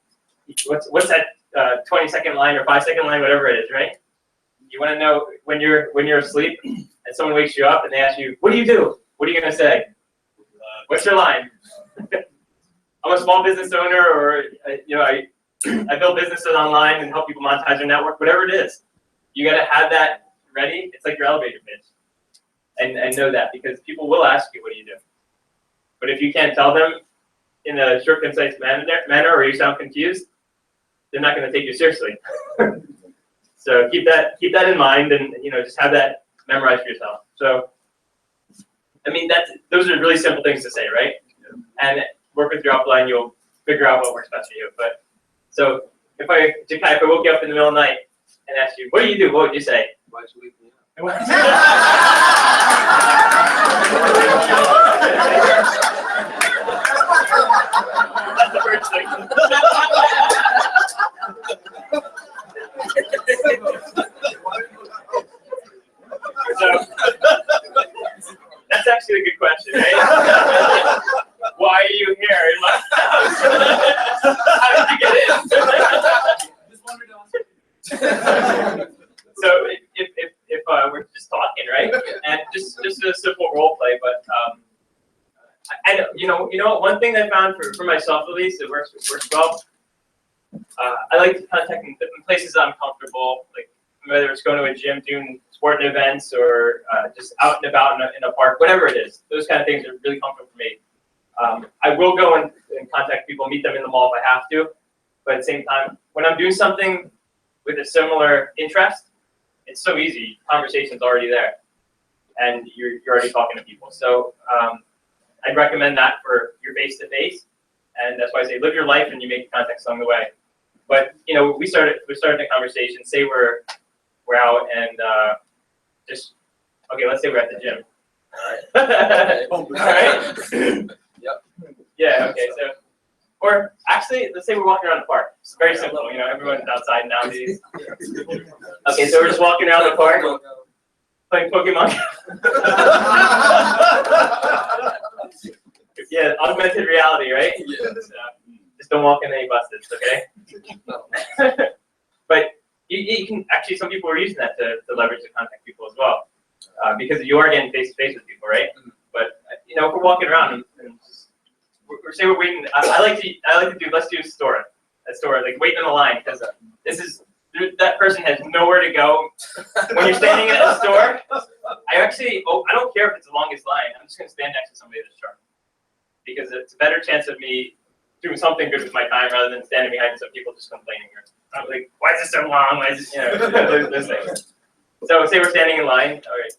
What's that 20-second line or 5-second line, whatever it is, right? You want to know when you're asleep and someone wakes you up and they ask you, "What do you do?" What are you going to say? What's your line? I'm a small business owner, or I build businesses online and help people monetize their network. Whatever it is, you got to have that ready. It's like your elevator pitch, and know that, because people will ask you, "What do you do?" But if you can't tell them in a short, concise manner, or you sound confused, they're not going to take you seriously. So keep that in mind, and just have that memorized for yourself. So, I mean, those are really simple things to say, right? And work with your upline, you'll figure out what works best for you. But so if I woke you up in the middle of the night and asked you, "What do you do?" What would you say? Why'd you wake me up? That's the first thing. So that's actually a good question, right? Why are you here in my house? How did you get in? Just wanted to ask. So if we're just talking, right, and just a simple role play, but I know one thing I found for myself at least, it works well. I like to contact in places I'm comfortable, like whether it's going to a gym, doing sporting events, or just out and about in a park, whatever it is. Those kind of things are really comfortable for me. I will go and contact people, meet them in the mall if I have to, but at the same time, when I'm doing something with a similar interest, it's so easy. Conversation's already there. and you're already talking to people. So I'd recommend that for your face-to-face, and that's why I say live your life and you make contacts along the way. But you know, we started the conversation. Say we're out and just okay. Let's say we're at the gym. All right. All right. Yep. Yeah. Okay. So, or actually, let's say we're walking around the park. It's very simple. You know, everyone's outside nowadays. Okay. So we're just walking around the park, playing Pokemon. Yeah, augmented reality, right? Yeah. So, just don't walk into any buses, okay? But you can actually, some people are using that to leverage to contact people as well, because you are getting face to face with people, right? But you know, if we're walking around and just, say we're waiting, I like to do. Let's do a store, like waiting in the line, because that person has nowhere to go. When you're standing at a store, I don't care if it's the longest line. I'm just gonna stand next to somebody that's sharp, because it's a better chance of me doing something good with my time rather than standing behind some people just complaining. I'm like, why is this so long? Why is this, you know, those things. So say we're standing in line. All right.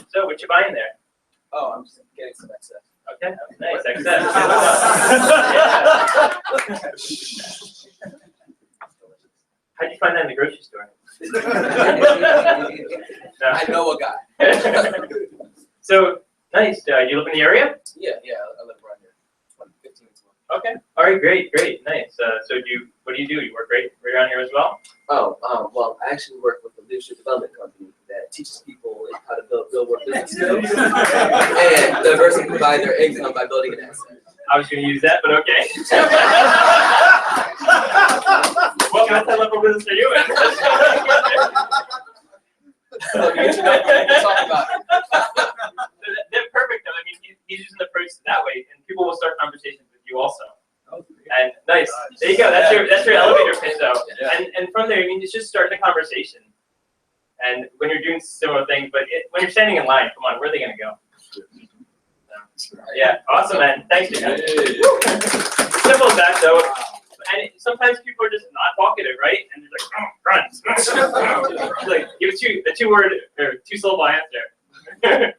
So what you buying there? Oh, I'm just getting some excess. Okay, nice excess. How'd you find that in the grocery store? I know a guy. So nice. You live in the area? Yeah, I live around here. 15 minutes away. Okay. All right. Great. Nice. So what do you do? You work right around here as well? Oh, well, I actually work with a leadership development company that teaches people how to build more business skills and diversity provide their income by building an asset. I was going to use that, but okay. What multi-level business are you in? Talk about it. They're perfect, though. I mean, he's using the approach that way, and people will start conversations with you also. And nice. There you go. That's your elevator pitch, though. Yeah. And from there, I mean, it's just starting a conversation. And when you're doing similar things, but when you're standing in line, come on, where are they going to go? Yeah, awesome, man. Thanks, man. Simple as that, though. And sometimes people are just not talkative, right? And they're like, run. Like, give a two-word or two-syllable answer.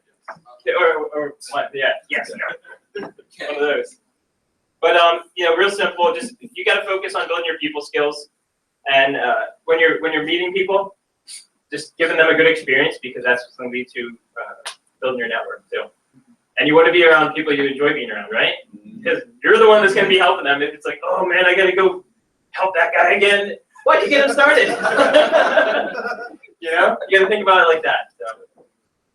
or what? Yeah, yes, no. One of those. But you know, real simple. Just you got to focus on building your people skills, and when you're meeting people, just giving them a good experience, because that's what's going to lead to building your network too. And you want to be around people you enjoy being around, right? Because you're the one that's going to be helping them. If it's like, oh man, I got to go help that guy again. Why'd you get him started? You know, you got to think about it like that. So.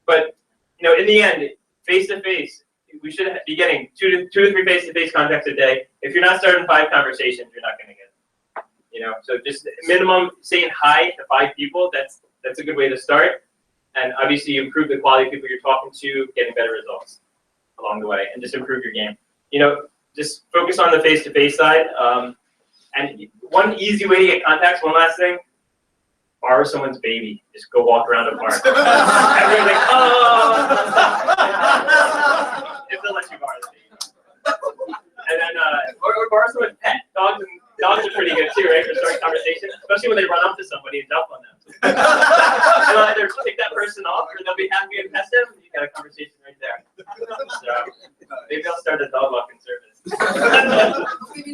But you know, in the end, face to face, we should be getting two to three face-to-face contacts a day. If you're not starting 5 conversations, you're not going to get it. You know, so just minimum saying hi to 5 people. That's a good way to start. And obviously, you improve the quality of people you're talking to, getting better results along the way, and just improve your game. You know, just focus on the face-to-face side. And one easy way to get contacts. One last thing. Borrow someone's baby. Just go walk around a park. Everyone's like, oh. If they'll let you borrow the baby. And then, or borrow someone's pet. Dogs are pretty good too, right? For starting conversations, especially when they run up to somebody and jump on them. They'll either take that person off, or they'll be happy and pet them. You got a conversation right there. So maybe I'll start a dog walking service.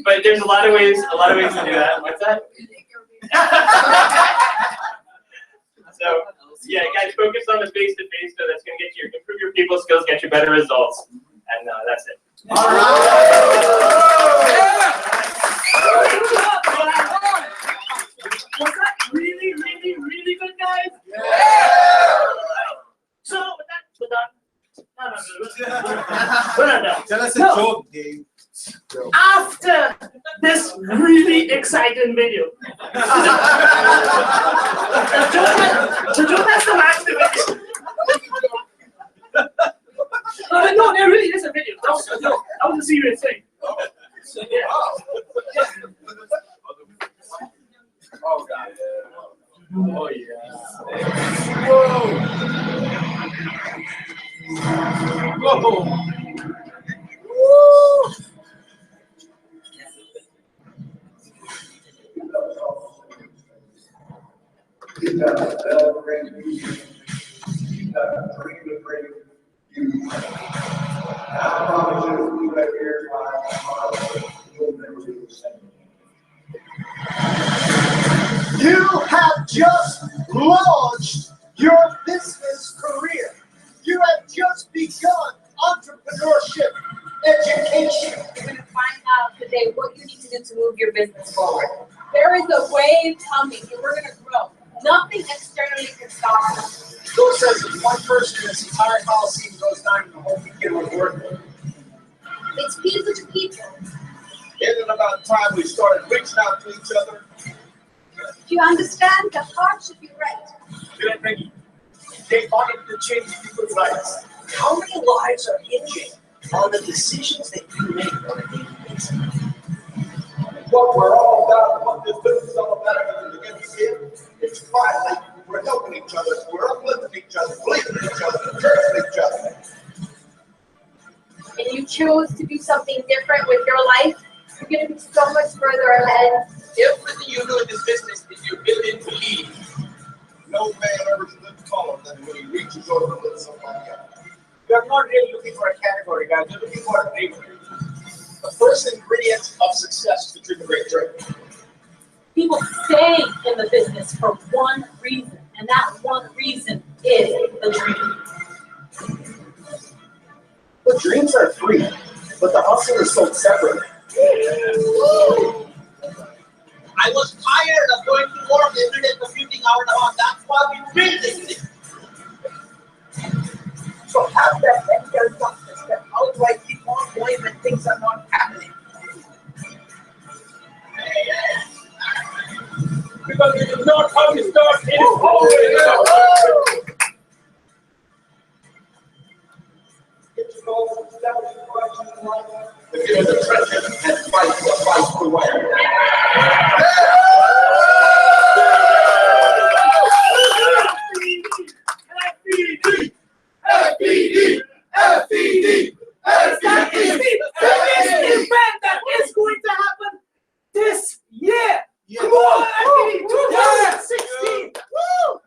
But there's a lot of ways to do that. What's that? So yeah, guys, focus on the face-to-face. So that's going to improve your people skills, get you better results, and that's it. All right. Was that really good, guys? Yeah. So we're not done. Tell us a joke, Dave. After this really exciting video, the joke has to match the video. No, there really is a video. That was a joke. That was a serious thing. Yeah. Oh god. Oh yeah. Whoa. Woo! have dreamed of bringing you. I promise you, you have here you'll never be the same. You have just launched your business career. You have just begun entrepreneurship education. You're going to find out today what you need to do to move your business forward. There is a wave coming, and we're going to grow. Nothing externally can stop us. Who says if one person in this entire Coliseum goes down and the whole weekend would work? It's people to people. Isn't it about time we started reaching out to each other? Do you understand? The heart should be right. They wanted to change people's lives. How many lives are hinging on the decisions that you make on a daily basis? What we're all about, what this business is all about, is to get here. It's finally, we're helping each other, we're uplifting each other, believing in each other, encouraging each other. And you choose to do something different with your life, you're going to be so much further ahead. Everything you do in this business is you're building to lead. No man ever stood taller than when he reaches over to lift somebody up. You're not really looking for a category, guys. You're looking for a dream. The first ingredient of success is to dream a great dream. People stay in the business for one reason, and that one reason is the dream. The dreams are free, but the hustle is sold separately. I was tired of going to work every day, commuting hour and a half. That's why we built this thing. So have that mental toughness that how do I keep on going when things are not happening? Because it is not how you start, it is how you start. If you're in the trenches and fight for win. FBD, FBD, FBD, FBD event that is going to happen this year. Come on, FBD 2016. Woo!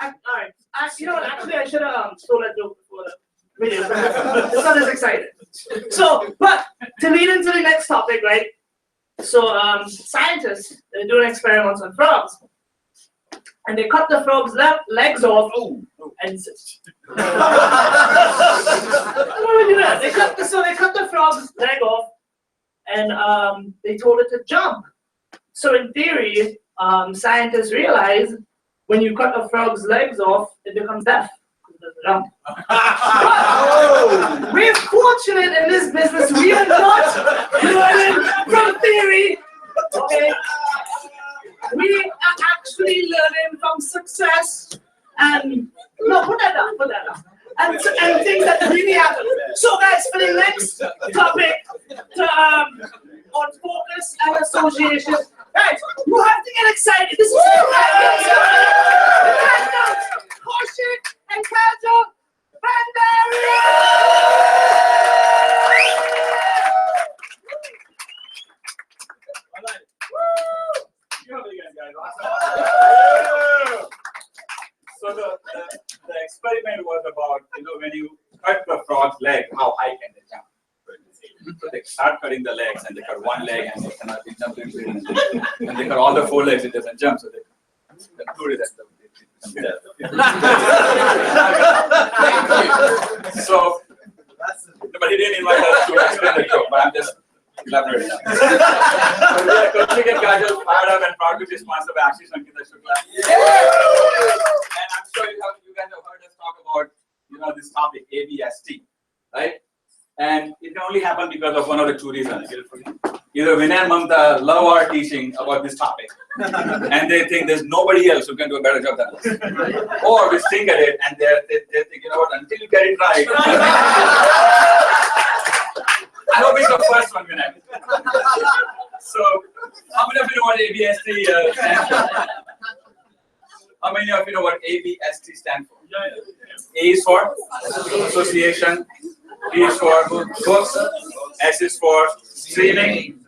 Alright, you know what? Actually, I should have stole that joke before the video. It's not as excited. So, but to lead into the next topic, right? So, scientists, they're doing experiments on frogs. And they cut the frog's legs off. And they cut the frog's leg off, and they told it to jump. So in theory, scientists realize when you cut a frog's legs off, it becomes deaf. It doesn't jump. But we're fortunate in this business. We are not learning from theory. Okay. We are actually learning from success and no, put that down. And things that really happen. So guys, for the next topic on focus and association, guys, you have to get excited. This is Kaushik and Kajal Bandari. So the experiment was about, when you cut the frog's leg, how high can they jump? So they start cutting the legs, and they cut one leg, and they cannot be jumping between, and they cut all the four legs, it doesn't jump, so they concluded that So, but he didn't invite us to explain the joke, but I'm just elaborating now. Kaushik and Kajal fired up and proud to be sponsored by Ashish and Kita Shukla. And I'm sure you guys have heard us talk about this topic, ABST, right? And it can only happen because of one of the two reasons. Either Vinay and Mamta love our teaching about this topic, and they think there's nobody else who can do a better job than us. Or we stink at it, and they think, until you get it right. I hope it's the first one, Vinay. So, how many of you know what ABST stands for? How many of you know what ABST stands for? A is for association, B is for books, S is for streaming,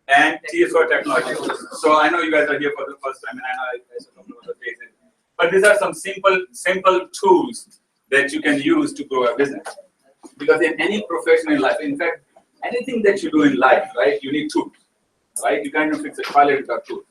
and T is for technology. So I know you guys are here for the first time, and I know you guys are familiar with the faces. But these are some simple tools that you can use to grow a business. Because in any profession in life, in fact, anything that you do in life, right, you need tools, right? You can't fix a toilet without tools.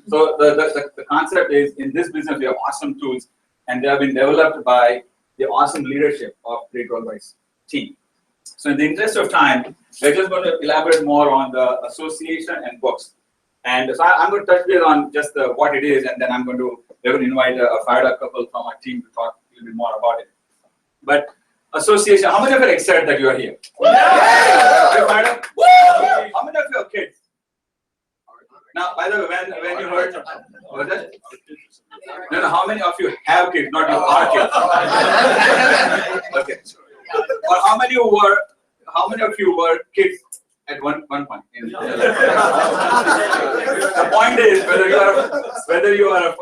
So the concept is, in this business, we have awesome tools, and they have been developed by the awesome leadership of Great Worldwide's team. So in the interest of time, we're just going to elaborate more on the association and books. And so I'm going to touch base on just what it is, and then we're going to invite a fired up couple from our team to talk a little bit more about it. But association, how many of you are excited that you are here? Yeah. You're fired up? How many of you are kids? Now, by the way, when you heard, what was it? No, how many of you have kids, not you are kids? Okay. Or how many of you were kids at one point? The point is, whether you are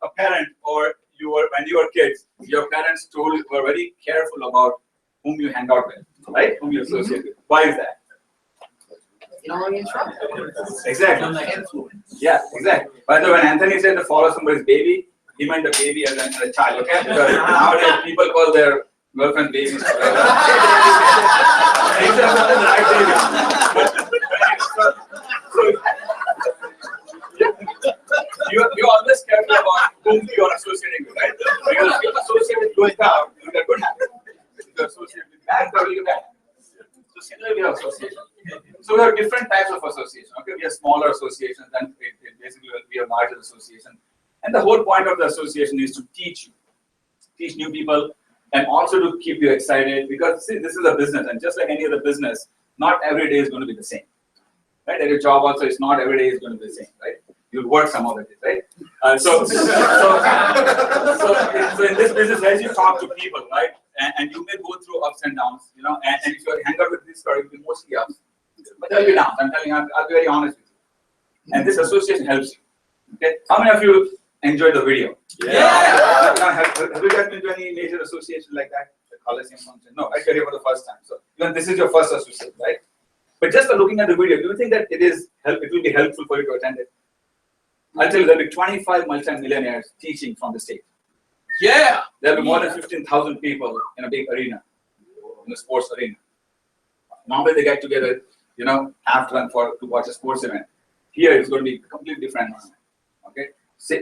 a parent or when you were kids, your parents were very careful about whom you hang out with, right? Whom you associate with. Why is that? You don't want to get in trouble. Exactly. Yeah, exactly. By the way, when Anthony said to follow somebody's baby, he meant the baby as a child, okay? Because nowadays people call their girlfriend babies. Right? The right baby. You always careful about whom you are associating with, right? Because if you associate with good crowd, you get good habits. If you associate with bad crowd, you get bad habits. So similarly, we have association. So we have different types of association. Okay, we have smaller associations, and basically we have larger association. And the whole point of the association is to teach new people, and also to keep you excited. Because see, this is a business, and just like any other business, not every day is going to be the same. Right? At your job also, it's not every day is going to be the same. Right? You'll work some other days, right? So in this business, as you talk to people, right, and you may go through ups and downs, you know, and if you hang out with this crowd, it will be mostly ups. But there'll be downs. I'm telling you, I'll be very honest with you. And this association helps you. Okay? How many of you enjoyed the video? Yeah. Have you guys been to any major association like that? The Coliseum function? No, I showed you for the first time. So even this is your first association, right? But just looking at the video, do you think that it will be helpful for you to attend it? I'll tell you, there'll be 25 multi-millionaires teaching from the stage. Yeah. There'll be more than 15,000 people in a big arena, in a sports arena. Normally they get together, you know, after and to watch a sports event. Here it's going to be completely different. Okay.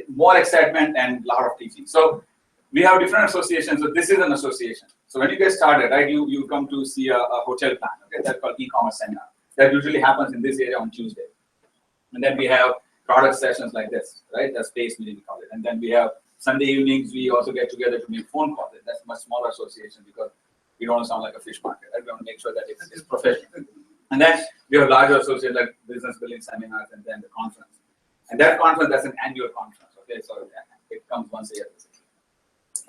More excitement and a lot of teaching. So we have different associations. So this is an association. So when you get started, right, you come to see a hotel plan. Okay, that's called e-commerce seminar. That usually happens in this area on Tuesday. And then we have product sessions like this, right? That's Pase meeting we call it. And then we have Sunday evenings. We also get together to make phone calls. That's a much smaller association because we don't want to sound like a fish market. Right? We want to make sure that it's professional. And then we have larger associations like business building seminars and then the conference. And that conference, that's an annual conference. Okay, so it comes once a year.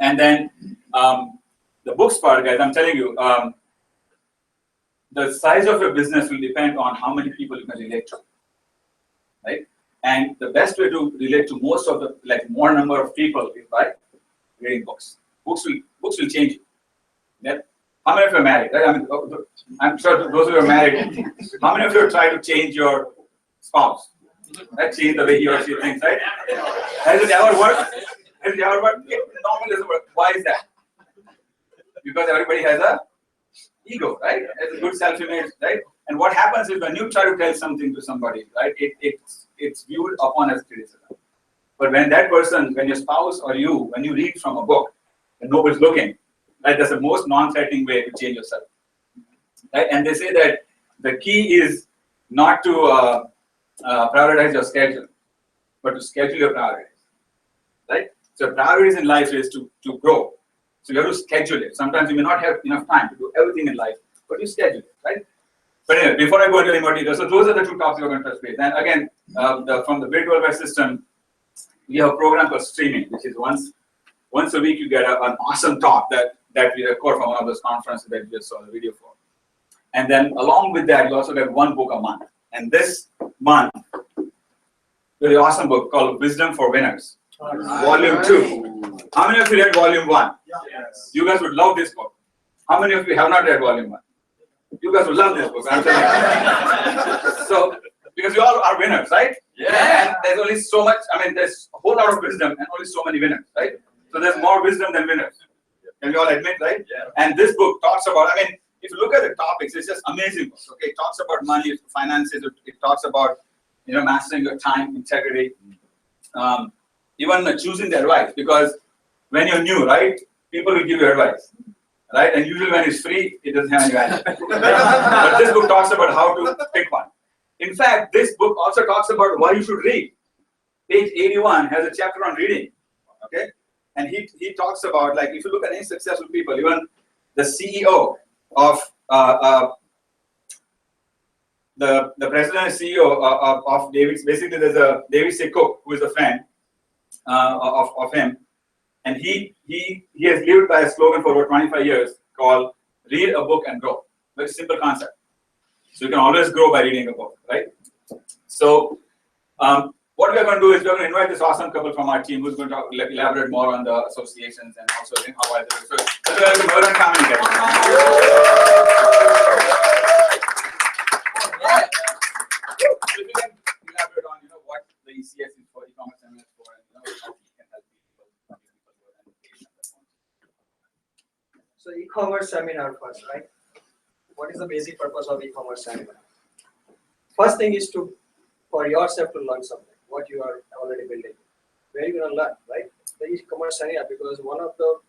And then the books part, guys, I'm telling you, the size of your business will depend on how many people you can relate to, right? And the best way to relate to most of the, more number of people is by reading books. Books will change you. Yeah? How many of you are married? Right? I mean, I'm sure those who are married, how many of you try to change your spouse? Right? Change the way he or she thinks, right? Has it ever worked? Has it ever worked? It normally doesn't work. Why is that? Because everybody has a ego, right? Has a good self-image, right? And what happens is when you try to tell something to somebody, right, it's viewed upon as criticism. But when that person, when your spouse or you, when you read from a book and nobody's looking, right, that's the most non-threatening way to change yourself. Right? And they say that the key is not to prioritize your schedule, but to schedule your priorities. Right? So priorities in life is to grow. So you have to schedule it. Sometimes you may not have enough time to do everything in life, but you schedule it, right? But anyway, before I go into any more details, so those are the two topics we're going to touch base. And again, from the Great Worldwide system, we have a program called streaming, which is once a week you get an awesome talk that we record from one of those conferences that you just saw the video for. And then along with that, you also get one book a month. And this month, very awesome book called Wisdom for Winners, Volume 2. How many of you read Volume 1? Yes. You guys would love this book. How many of you have not read Volume 1? You guys would love this book, I'm telling you. So, because you all are winners, right? Yeah. And there's only so much, I mean, there's a whole lot of wisdom and only so many winners, right? So there's more wisdom than winners. Can we all admit, right? Yeah. And this book talks about, I mean, if you look at the topics, it's just amazing. Okay, it talks about money, finances, it talks about, you know, mastering your time, integrity, even choosing the advice, because when you're new, right, people will give you advice, right? And usually when it's free, it doesn't have any value. But this book talks about how to pick one. In fact, this book also talks about why you should read. Page 81 has a chapter on reading, okay? And he talks about, like, if you look at any successful people, even the CEO of the president and CEO of David's, basically there's a David C. Cook, who is a friend of him, and he has lived by a slogan for over 25 years called "Read a book and grow." Very simple concept. So you can always grow by reading a book, right? So what we're going to do is we're going to invite this awesome couple from our team who's going to elaborate more on the associations and also how I do it. So let's welcome Merv and Kamini, guys. If you can elaborate on, you know, what the ECS is for, e-commerce seminars for, and you know, how we can help people So e-commerce seminar first, right? What is the basic purpose of e-commerce seminar? First thing is for yourself to learn something, what you are already building. Where you going to learn, right? The e-commerce seminar, because one of the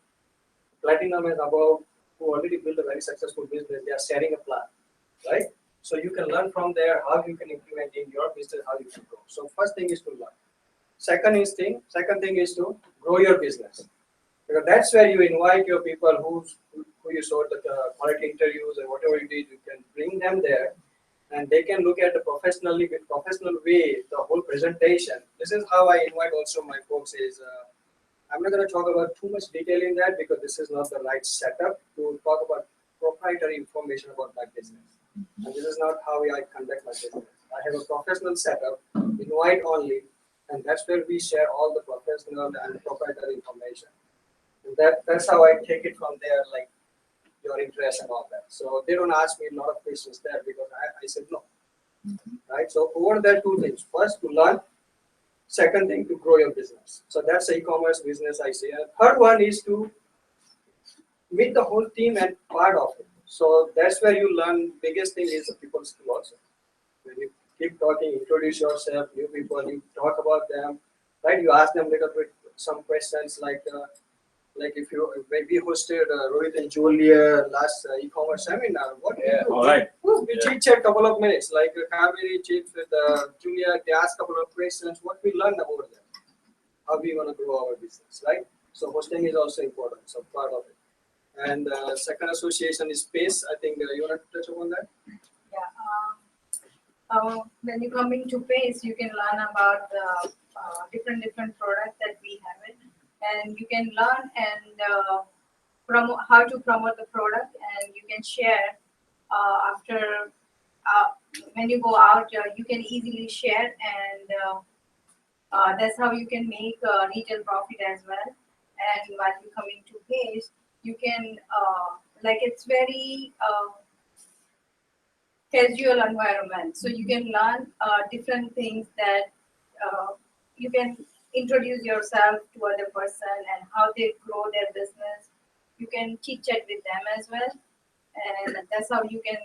platinum and above who already built a very successful business, they are sharing a plan, right? So you can learn from there how you can implement in your business, how you can grow. So first thing is to learn. Second thing is to grow your business. Because that's where you invite your people who you saw the quality interviews and whatever you did, you can bring them there and they can look at the professional way, the whole presentation. This is how I invite also my folks is, I'm not going to talk about too much detail in that because this is not the right setup to talk about proprietary information about my business. And this is not how I conduct my business. I have a professional setup, invite only, and that's where we share all the professional and proprietary information. And that's how I take it from there, like your interest and all that. So they don't ask me a lot of questions there because I said no. Right? So over there, two things. First, to learn. Second thing, to grow your business. So that's the e-commerce business I say. And third one is to meet the whole team and part of it. So that's where you learn. Biggest thing is the people skill also. When you keep talking, introduce yourself, new people, you talk about them, right? You ask them a little bit some questions like if you when we hosted Rohit and Julia last e-commerce seminar, what did you do? All right. We chit chat couple of minutes, like Kaveri chit with Julia. They ask couple of questions. What we learned about them, how we want to grow our business, right? So hosting is also important, so part of it. And second association is Pase. I think you want to touch upon that? Yeah. When you come into Pase, you can learn about the different products that we have it, and you can learn and promote how to promote the product, and you can share after when you go out, you can easily share, and that's how you can make retail profit as well. And while you come into Pase, you can like it's very casual environment, so you can learn different things that you can introduce yourself to other person and how they grow their business. You can chit chat with them as well, and that's how you can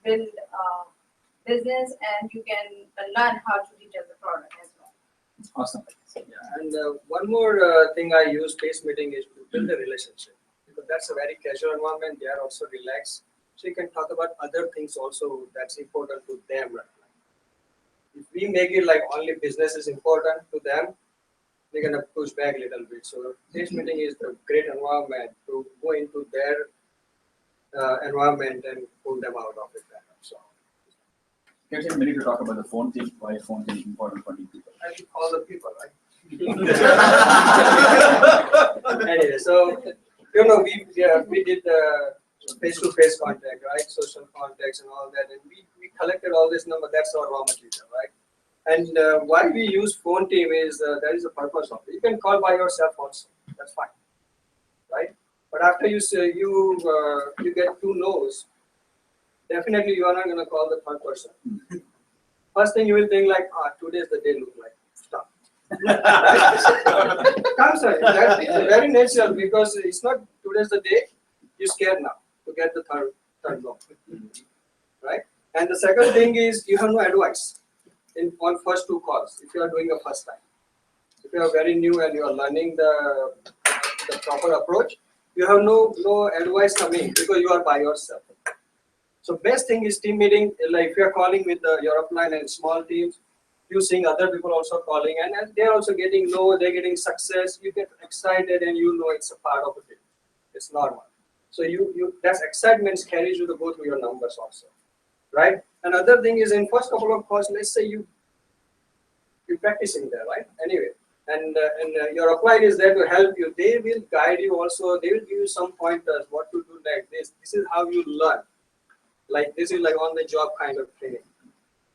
build business, and you can learn how to retail the product as well. Awesome. Yeah, and one more thing I use Pase meeting is to build a relationship, because that's a very casual environment. They are also relaxed, so you can talk about other things also that's important to them right now. If we make it like only business is important to them, they're gonna push back a little bit. So Pase meeting is the great environment to go into their environment and pull them out of it. So Can you take a minute to talk about the phone thing? Why is phone thing important for new people? I should call the people, right? Anyway, so you know we did the face-to-face contact, right? Social contacts and all that, and we collected all this number. That's our raw material, right? And why we use phone team is there is a purpose of it. You can call by yourself also. That's fine, right? But after you say you get 2 no's, definitely you are not going to call the third person. First thing you will think like, today's the day look like. Stop. Comes, that is very natural because it's not today's the day. You're scared now to get the third loan, right? And the second thing is you have no advice on first 2 calls if you are doing a first time. If you are very new and you are learning the proper approach, you have no advice coming because you are by yourself. So best thing is team meeting. Like if you are calling with your upline and small teams, you seeing other people also calling and they're also getting they're getting success. You get excited and you know it's a part of it. It's normal. So that excitement carries you to go through your numbers also, right? Another thing is in first couple of calls, let's say you're practicing there, right? Anyway, and your upline is there to help you. They will guide you also. They will give you some pointers what to do next. This is how you learn. Like this is like on the job kind of training.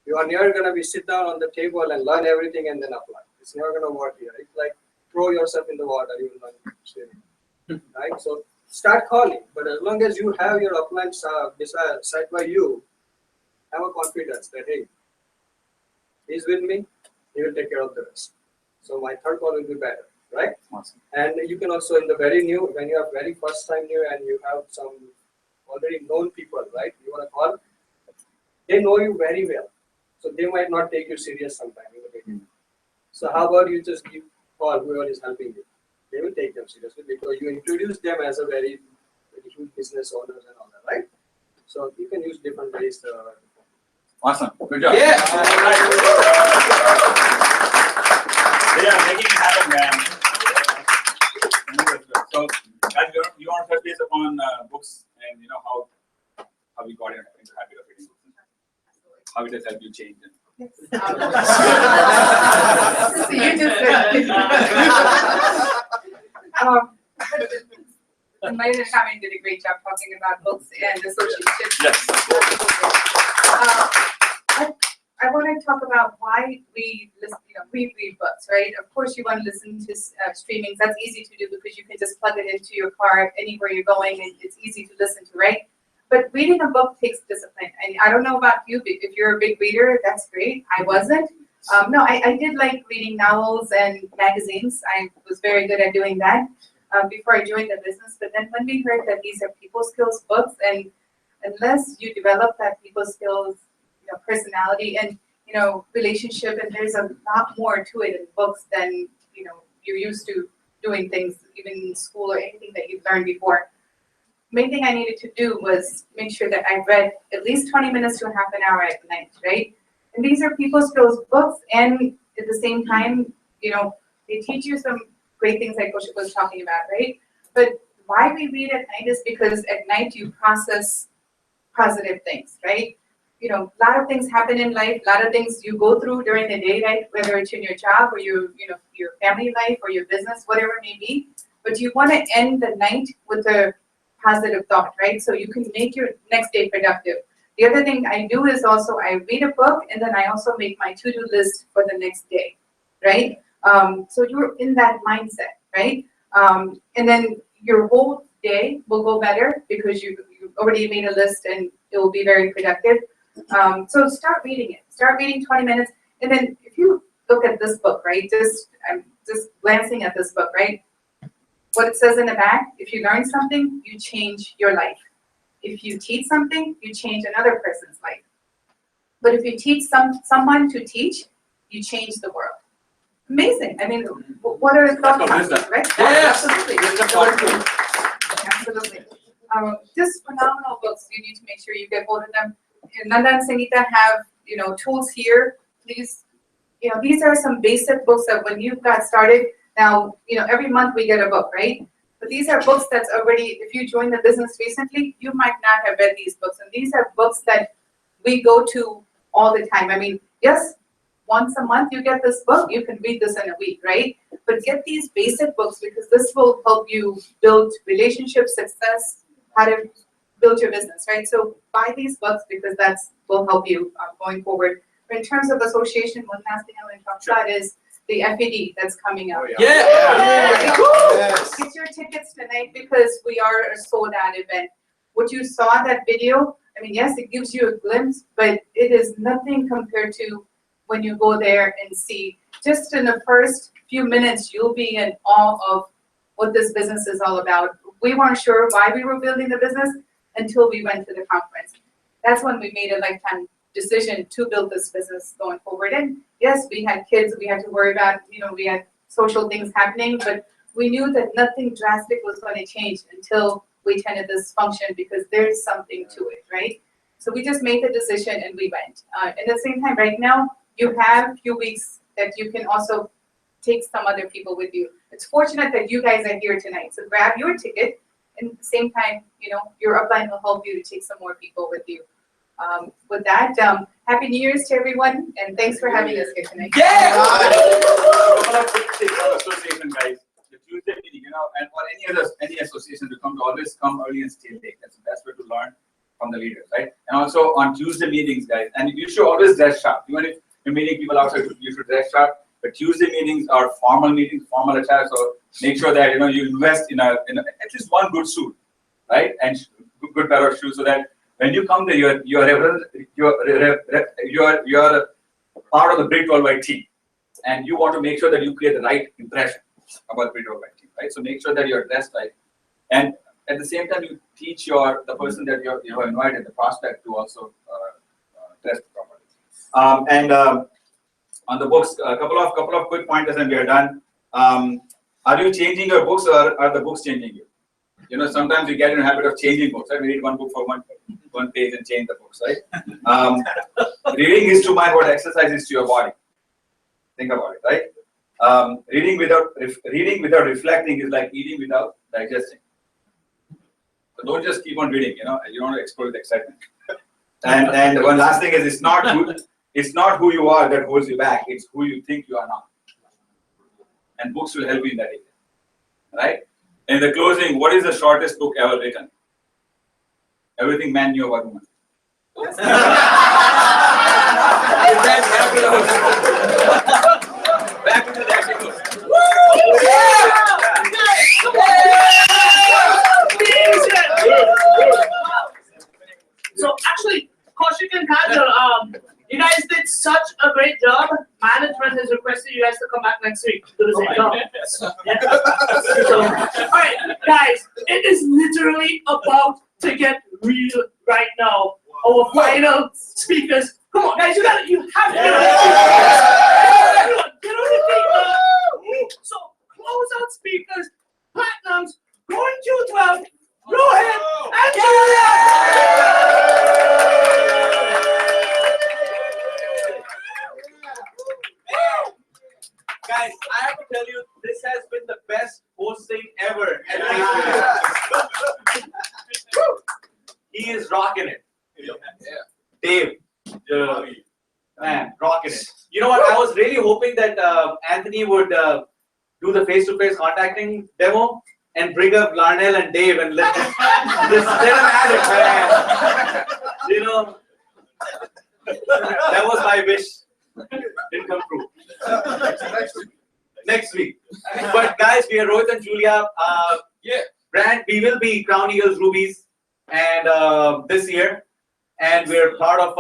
You are never gonna be sit down on the table and learn everything and then apply. It's never gonna work here. It's like throw yourself in the water, you will learn swimming, right? So start calling, but as long as you have your upline side by you, have a confidence that hey, he's with me, he will take care of the rest. So my third call will be better, right? Awesome. And you can also in the very new, when you are very first time new and you have some already known people, right? You want to call, they know you very well. So they might not take you serious sometimes. So how about you just give call whoever is helping you? They will take them seriously because you introduce them as a very huge business owners and all that, right? So you can use different ways. Awesome. Good job. Yeah. They are making it happen, man. So, guys, you want to touch base upon books and you know how we got into the habit of reading books, how it has helped you change. So you just Mayur and Shamin did a great job talking about books and associations. Yes. I want to talk about why we listen, we read books, right? Of course, you want to listen to streamings. That's easy to do because you can just plug it into your car anywhere you're going, and it's easy to listen to, right? But reading a book takes discipline. And I don't know about you, but if you're a big reader, that's great. I wasn't. No, I did like reading novels and magazines. I was very good at doing that before I joined the business. But then when we heard that these are people skills books, and unless you develop that people skills, personality and relationship, and there's a lot more to it in books than you're used to doing things, even in school or anything that you've learned before. Main thing I needed to do was make sure that I read at least 20 minutes to half an hour at night, right? And these are people skills books, and at the same time, they teach you some great things like Koshik was talking about, right? But why we read at night is because at night you process positive things, right? A lot of things happen in life, a lot of things you go through during the day, right? Whether it's in your job or your family life or your business, whatever it may be. But you want to end the night with a positive thought, right? So you can make your next day productive. The other thing I do is also I read a book and then I also make my to-do list for the next day, right? So you're in that mindset, right? And then your whole day will go better because you already made a list and it will be very productive. So start reading it. Start reading 20 minutes. And then if you look at this book, right, I'm just glancing at this book, right? What it says in the back, if you learn something, you change your life. If you teach something, you change another person's life. But if you teach someone to teach, you change the world. Amazing. I mean, what are the thoughts, right? Yes. Absolutely. Absolutely. Just phenomenal books. You need to make sure you get hold of them. Nanda and Sangeeta have, tools here. Please, these are some basic books that when you got started, now, every month we get a book, right? But these are books that's already, if you joined the business recently, you might not have read these books. And these are books that we go to all the time. I mean, yes, once a month you get this book, you can read this in a week, right? But get these basic books because this will help you build relationship success, how to build your business, right? So buy these books because that will help you going forward. But in terms of association, one last thing I want to talk about is the FED that's coming up. Yes. Get your tickets tonight because we are a sold out event. What you saw that video, I mean, yes, it gives you a glimpse, but it is nothing compared to when you go there and see just in the first few minutes, you'll be in awe of what this business is all about. We weren't sure why we were building the business until we went to the conference. That's when we made a lifetime decision to build this business going forward. And yes, we had kids, we had to worry about, we had social things happening, but we knew that nothing drastic was going to change until we attended this function, because there's something to it, right? So we just made the decision and we went. At the same time, right now, you have a few weeks that you can also take some other people with you. It's fortunate that you guys are here tonight. So grab your ticket, and at the same time, your upline will help you to take some more people with you. With that, Happy New Year's to everyone, and thanks for having us here tonight. Yeah! Couple of quick things on association, guys. The Tuesday meeting, and for any association to come, to always come early and stay late. That's the best way to learn from the leaders, right? And also on Tuesday meetings, guys, and you should always dress sharp. Even if you're meeting people outside, you should dress sharp. But Tuesday meetings are formal meetings, formal attire. So make sure that you invest in at least one good suit, right? And good pair of shoes, so that when you come there, you're part of the Big 12 team, and you want to make sure that you create the right impression about the Big 12 team, right? So make sure that you're dressed right, and at the same time, you teach the person that you have invited, the prospect, to also dress properly. On the books, a couple of quick pointers, and we are done. Are you changing your books, or are the books changing you? Sometimes you get in the habit of changing books, right? We read one book for one page and change the books, right? Reading is to mind what exercise is to your body. Think about it, right? Reading without reflecting is like eating without digesting. So don't just keep on reading, you don't want to explode with excitement. And one last thing is, it's not who you are that holds you back, it's who you think you are not. And books will help you in that area, right? In the closing, what is the shortest book ever written? Everything Man Knew About Woman. Back to the action goes. So actually, Kaushik and Kajal, you guys did such a great job. Management has requested you guys to come back next week to do the same job. Yeah. So, all right, guys, it is literally about to get real right now. Our final speakers. Come on, guys, you have to get on the feet. So, closeout speakers, platinums, going Q12, Rohit, and Julia. Guys, I have to tell you, this has been the best hosting ever. He is rocking it. Dave, man, rocking it. You know what? I was really hoping that Anthony would do the face-to-face contacting demo and bring up Larnell and Dave and let them at it, man. That was my wish. Didn't come true. Next week. But guys, we are Rohit and Julia. We will be Crown Eagles Rubies and this year, and we're part of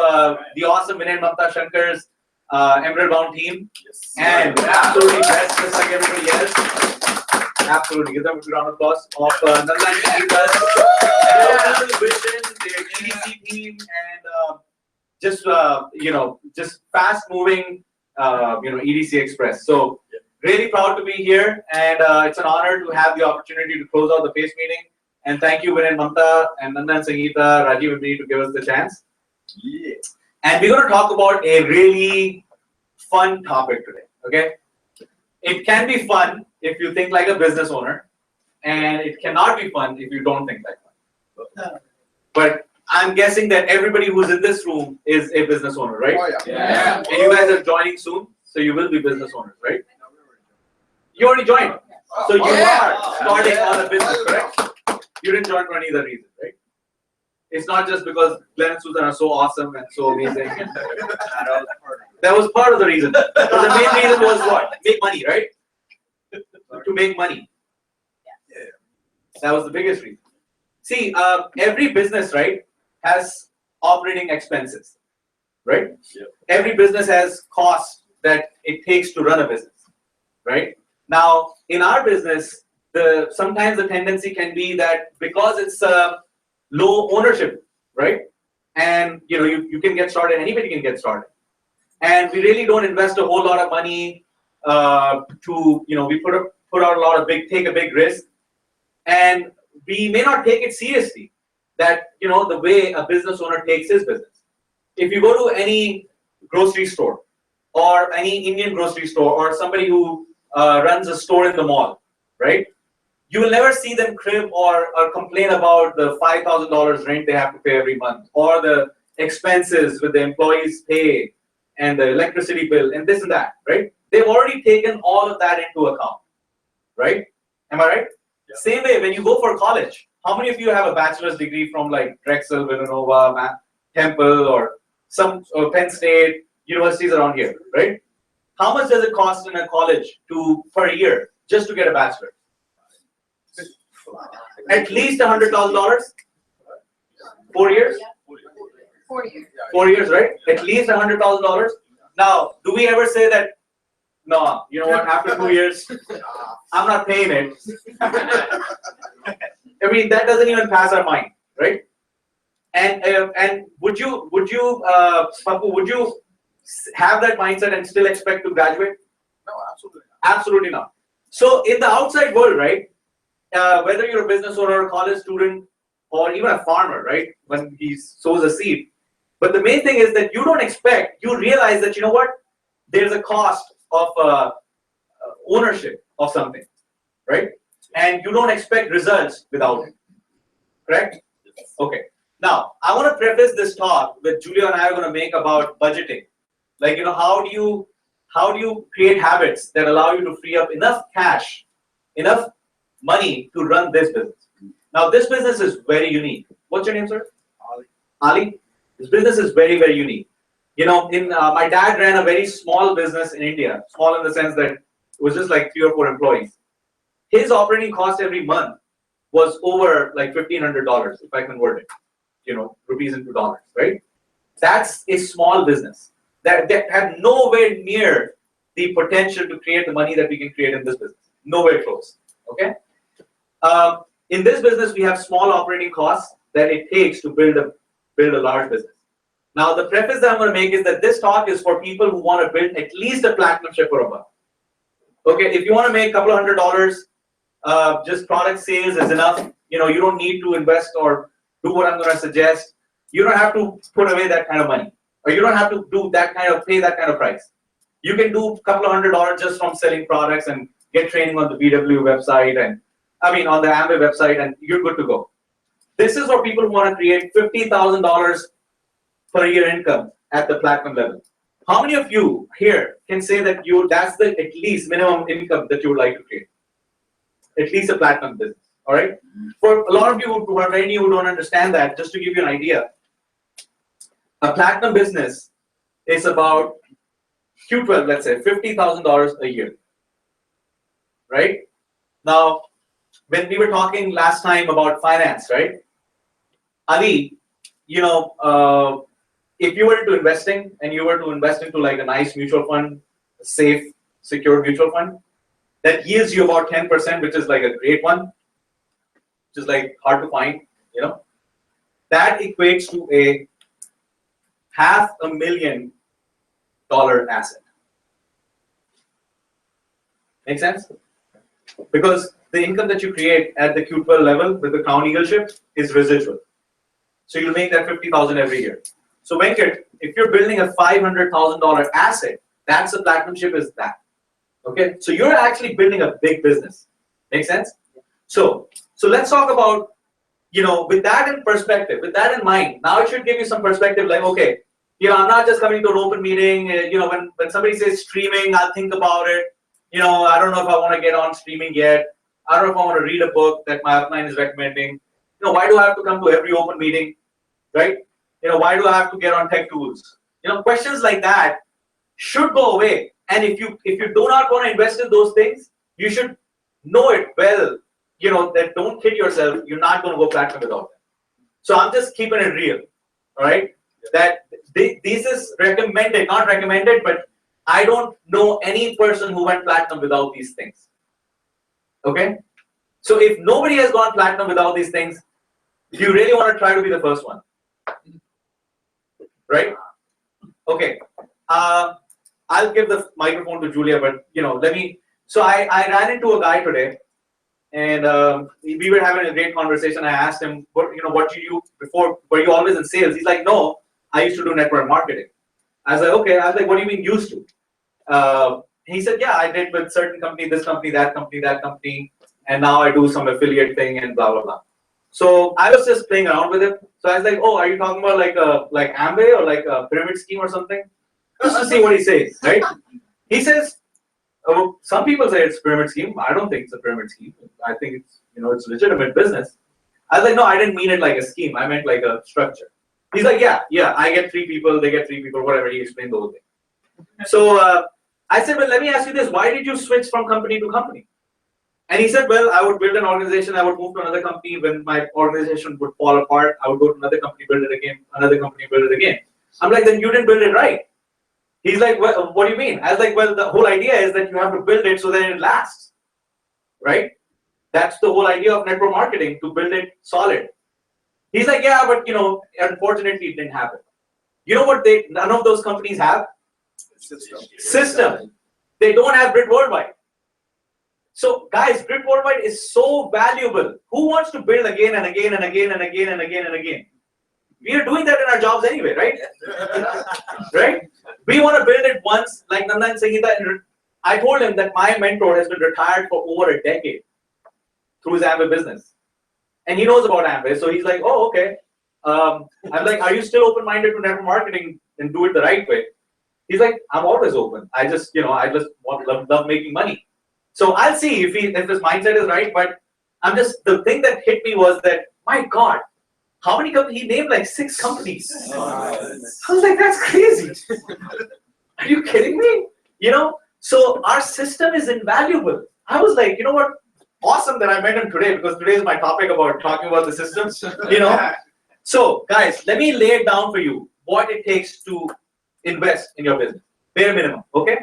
the awesome Vinay and Mamta Shankar's Emerald Bound team. And absolutely best, just like everybody else. Absolutely, give them a round of applause of Nanda and Sangeeta's vision, their EDC team, and just fast moving, EDC Express. So really proud to be here, and it's an honor to have the opportunity to close out the PACE meeting. And thank you, Vinay, Mamta, and Nanda and Sangeeta, Rajiv and me, to give us the chance. Yeah. And we're going to talk about a really fun topic today. Okay, it can be fun if you think like a business owner, and it cannot be fun if you don't think like one. But I'm guessing that everybody who's in this room is a business owner, right? Oh, yeah. And you guys are joining soon, so you will be business owners, right? You already joined. So you are starting on a business, correct? You didn't join for any other reason, right? It's not just because Glenn and Susan are so awesome and so amazing. That was part of the reason. But the main reason was what? Make money, right? To make money. Yeah. That was the biggest reason. See, every business, right, has operating expenses, right? Yeah. Every business has costs that it takes to run a business, right? Now, in our business, sometimes the tendency can be that because it's low ownership, right? And you can get started, anybody can get started. And we really don't invest a whole lot of money we put out a lot of take a big risk, and we may not take it seriously that the way a business owner takes his business. If you go to any grocery store or any Indian grocery store or somebody who runs a store in the mall, right? You will never see them crib or complain about the $5,000 rent they have to pay every month, or the expenses with the employees' pay and the electricity bill and this and that, right? They've already taken all of that into account, right? Am I right? Yeah. Same way, when you go for college, how many of you have a bachelor's degree from like Drexel, Villanova, Temple, or some Penn State universities around here, right? How much does it cost in a college per year just to get a bachelor? At least $100,000. 4 years? 4 years. 4 years, right? At least $100,000. Now, do we ever say that, no, you know what, after 2 years, I'm not paying it. I mean, that doesn't even pass our mind, right? And would you, Papu, would you have that mindset and still expect to graduate? No, absolutely not. Absolutely not. So in the outside world, right, whether you're a business owner, a college student, or even a farmer, right, when he sows a seed, but the main thing is that you don't expect, you realize that, you know what, there's a cost of ownership of something, right? And you don't expect results without it, correct? Okay. Now, I want to preface this talk with Julia and I are going to make about budgeting. Like, how do you create habits that allow you to free up enough cash, enough money to run this business? Now, this business is very unique. What's your name, sir? Ali. Ali? This business is very, very unique. My dad ran a very small business in India, small in the sense that it was just like 3 or 4 employees. His operating cost every month was over like $1,500 if I convert it, rupees into dollars, right? That's a small business that had nowhere near the potential to create the money that we can create in this business. Nowhere close, okay? In this business, we have small operating costs that it takes to build a large business. Now, the preface that I'm going to make is that this talk is for people who want to build at least a platinum ship or above. Okay, if you want to make a couple $100, just product sales is enough. You don't need to invest or do what I'm going to suggest. You don't have to put away that kind of money, or you don't have to pay that kind of price. You can do a couple $100 just from selling products and get training on the BW website and on the Amway website, and you're good to go. This is for people who want to create $50,000 per year income at the platinum level. How many of you here can say that that's the at least minimum income that you would like to create? At least a platinum business, all right? For a lot of you who are very new who don't understand that, just to give you an idea, a platinum business is about Q12, let's say, $50,000 a year, right? Now, when we were talking last time about finance, right? Ali, if you were into investing and you were to invest into like a nice mutual fund, a safe, secure mutual fund, that yields you about 10%, which is like a great one, which is like hard to find, that equates to a $500,000 asset. Make sense? Because the income that you create at the Q12 level with the Crown Eagle ship is residual. So you'll make that $50,000 every year. So Venkat, if you're building a $500,000 asset, that's a platinum ship is that. Okay, so you're actually building a big business. Make sense? So let's talk about, with that in perspective, with that in mind, now it should give you some perspective like, okay, I'm not just coming to an open meeting, when somebody says streaming, I'll think about it. I don't know if I want to get on streaming yet. I don't know if I want to read a book that my upline is recommending. Why do I have to come to every open meeting, right? Why do I have to get on tech tools? Questions like that should go away. And if you do not want to invest in those things, you should know it well, that don't kid yourself, you're not going to go platinum without them. So I'm just keeping it real, all right? That this is recommended, not recommended, but I don't know any person who went platinum without these things. Okay? So if nobody has gone platinum without these things, do you really want to try to be the first one? Right? Okay. I'll give the microphone to Julia, but let me. So I ran into a guy today, and we were having a great conversation. I asked him, what do you do before? Were you always in sales? He's like, no, I used to do network marketing. I was like, okay. I was like, what do you mean used to? He said, yeah, I did with certain company, this company, that company, that company, and now I do some affiliate thing and blah blah blah. So I was just playing around with it. So I was like, oh, are you talking about like Amway or like a pyramid scheme or something? Just to see what he says, right? He says, oh, some people say it's pyramid scheme. I don't think it's a pyramid scheme. I think it's it's legitimate business. I was like, no, I didn't mean it like a scheme. I meant like a structure. He's like, yeah, I get 3 people, they get 3 people, whatever. He explained the whole thing. So I said, well, let me ask you this. Why did you switch from company to company? And he said, well, I would build an organization. I would move to another company. When my organization would fall apart, I would go to another company, build it again, another company, build it again. I'm like, then you didn't build it right. He's like, well, what do you mean? I was like, well, the whole idea is that you have to build it so that it lasts, right? That's the whole idea of network marketing, to build it solid. He's like, yeah, but unfortunately, it didn't happen. You know what? None of those companies have? System. They don't have Grid Worldwide. So, guys, Grid Worldwide is so valuable. Who wants to build again and again and again and again and again and again? We are doing that in our jobs anyway, right? Right? We want to build it once, like Nanda and Sangeeta. I told him that my mentor has been retired for over a decade through his Amway business. And he knows about Amway, so he's like, oh, okay. I'm like, are you still open-minded to network marketing and do it the right way? He's like, I'm always open. I just love making money. So I'll see if his mindset is right, but the thing that hit me was that, my God, how many companies? He named like 6 companies. I was like, that's crazy. Are you kidding me? So our system is invaluable. I was like, you know what? Awesome that I met him today, because today is my topic about talking about the systems. So guys, let me lay it down for you what it takes to invest in your business. Bare minimum, okay?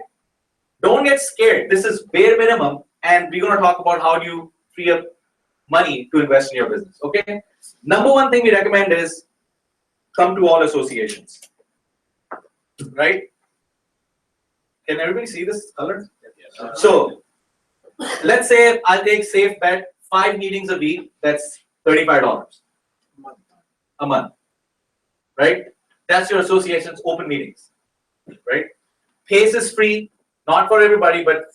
Don't get scared. This is bare minimum, and we're going to talk about how do you free up money to invest in your business, okay? Number one thing we recommend is come to all associations, right? Can everybody see this color? So let's say I'll take safe bet 5 meetings a week. That's $35 a month, right? That's your association's open meetings, right? Pase is free, not for everybody, but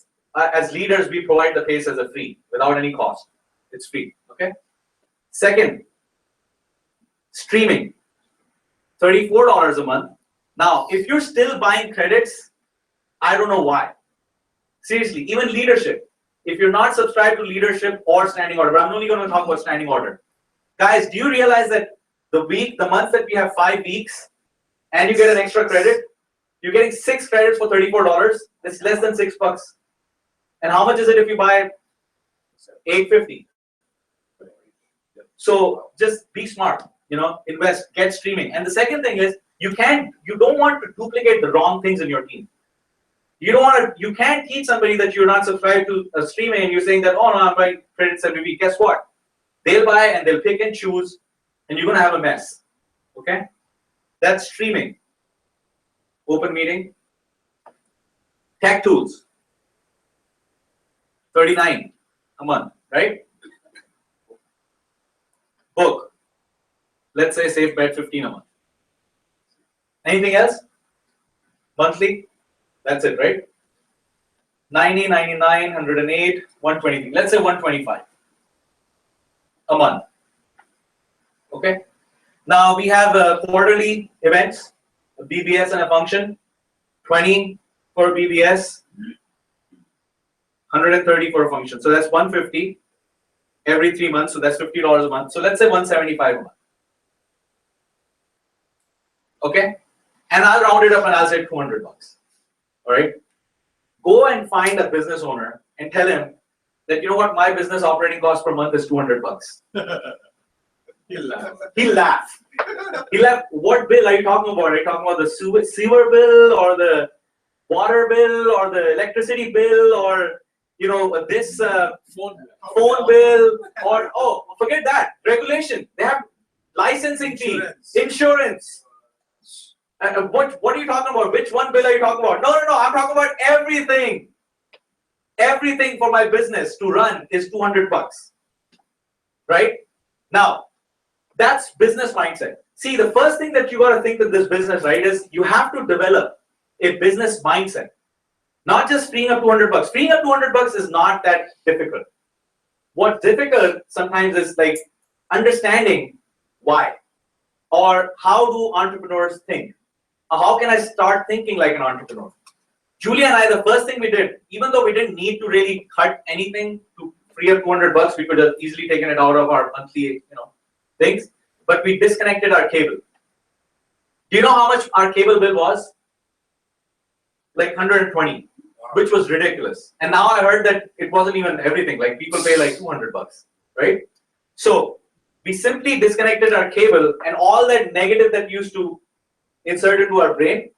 as leaders, we provide the Pase as a free without any cost. It's free, okay? Second, streaming, $34 a month. Now, if you're still buying credits, I don't know why. Seriously, even leadership. If you're not subscribed to leadership or standing order, but I'm only going to talk about standing order. Guys, do you realize that the month that we have 5 weeks and you get an extra credit, you're getting 6 credits for $34. That's less than $6. And how much is it if you buy $8.50? So just be smart, invest, get streaming. And the second thing is you don't want to duplicate the wrong things in your team. You can't teach somebody that you're not subscribed to a streaming and you're saying that, oh no, I'm buying credits every week. Guess what? They'll buy and they'll pick and choose, and you're gonna have a mess. Okay? That's streaming. Open meeting. Tech tools. $39 a month, right? Book. Let's say safe bet 15 a month. Anything else? Monthly? That's it, right? 90, 99, 108, 120. Let's say 125 a month. Okay. Now we have quarterly events, a BBS and a function. 20 for BBS, 130 for a function. So that's 150 every 3 months. So that's $50 a month. So let's say 175 a month. Okay. And I'll round it up and I'll say $200. All right. Go and find a business owner and tell him that, you know what, my business operating cost per month is $200. He'll laugh. He'll laugh. He'll laugh. What bill are you talking about? Are you talking about the sewer bill or the water bill or the electricity bill or this phone bill or forget that, regulation. They have licensing fee, insurance. What are you talking about? Which one bill are you talking about? No, I'm talking about everything. Everything for my business to run is $200, right? Now, that's business mindset. See, the first thing that you got to think with this business, right, is you have to develop a business mindset. Not just freeing up $200. Freeing up $200 is not that difficult. What's difficult sometimes is like understanding why, or how do entrepreneurs think? How can I start thinking like an entrepreneur? Julia and I, the first thing we did, even though we didn't need to really cut anything to free up $200, we could have easily taken it out of our monthly, things. But we disconnected our cable. Do you know how much our cable bill was? Like 120, which was ridiculous. And now I heard that it wasn't even everything. Like people pay like $200, right? So we simply disconnected our cable, and all that negative that used to insert into our brain.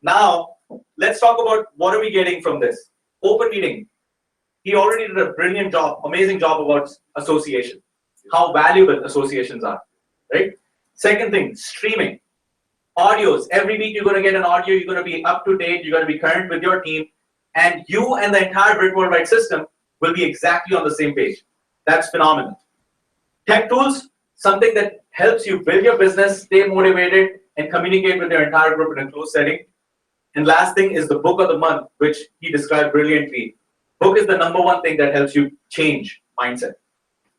Now let's talk about what are we getting from this open meeting. He already did a brilliant job, amazing job about association, how valuable associations are, right? Second thing, streaming, audios. Every week you're going to get an audio. You're going to be up to date. You're going to be current with your team, and you and the entire Brit Worldwide system will be exactly on the same page. That's phenomenal. Tech tools, something that helps you build your business, stay motivated, and communicate with your entire group in a closed setting. And last thing is the book of the month, which he described brilliantly. Book is the #1 thing that helps you change mindset.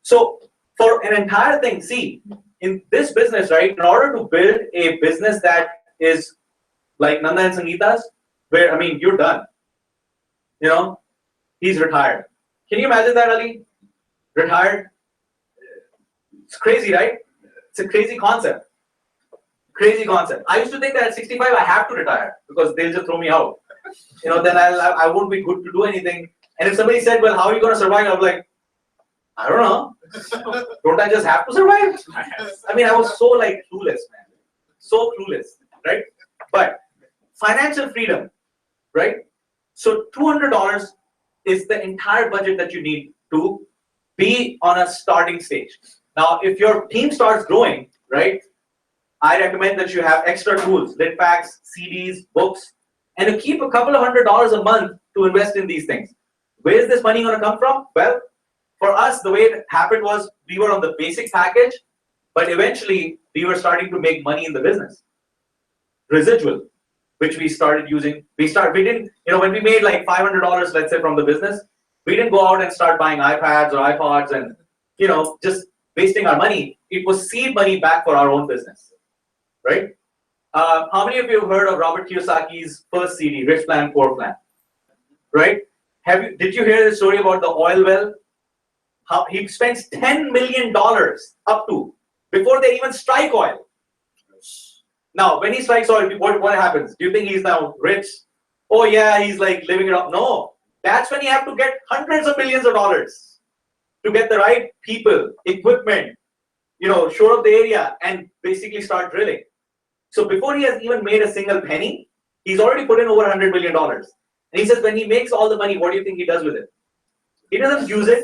So for an entire thing, see, in this business, right, in order to build a business that is like Nanda and Sangeeta's, where, I mean, you're done. He's retired. Can you imagine that, Ali? Retired? It's crazy, right? It's a crazy concept. Crazy concept. I used to think that at 65 I have to retire because they'll just throw me out. Then I won't be good to do anything. And if somebody said, well, how are you going to survive? I'm like, I don't know. Don't I just have to survive? I mean, I was so like clueless, man. So clueless, right? But financial freedom, right? So $200 is the entire budget that you need to be on a starting stage. Now, if your team starts growing, right, I recommend that you have extra tools, lit packs, CDs, books, and to keep a couple of $100s a month to invest in these things. Where is this money going to come from? Well, for us, the way it happened was we were on the basic package, but eventually we were starting to make money in the business. Residual, which we started using. We didn't, when we made like $500, let's say, from the business, we didn't go out and start buying iPads or iPods and, just wasting our money. It was seed money back for our own business, right? How many of you have heard of Robert Kiyosaki's first CD, Rich Plan, Poor Plan, right? Did you hear the story about the oil well? How he spends $10 million up to before they even strike oil. Now, when he strikes oil, what happens? Do you think he's now rich? Oh yeah, he's like living it up. No, that's when you have to get hundreds of millions of dollars to get the right people, equipment, shore up the area and basically start drilling. So before he has even made a single penny, he's already put in over $100 million. And he says when he makes all the money, what do you think he does with it? He doesn't use it.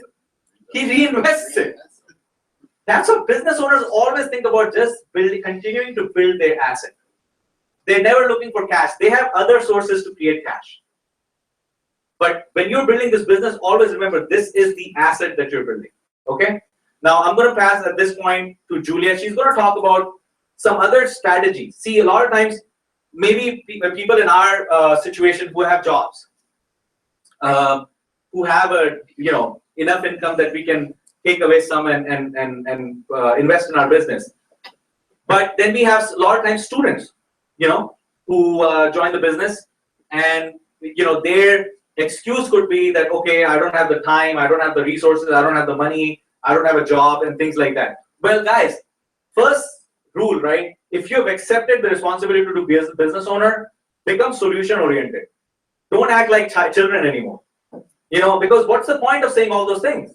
He reinvests it. That's what business owners always think about, just continuing to build their asset. They're never looking for cash. They have other sources to create cash. But when you're building this business, always remember this is the asset that you're building. Okay? Now I'm going to pass at this point to Julia. She's going to talk about some other strategies. See, a lot of times, maybe people in our situation who have jobs, who have enough income that we can take away some and invest in our business. But then we have a lot of times students, who join the business, and their excuse could be that, okay, I don't have the time, I don't have the resources, I don't have the money, I don't have a job, and things like that. Well, guys, first rule, right? If you have accepted the responsibility to be a business owner, become solution oriented. Don't act like children anymore. Because what's the point of saying all those things?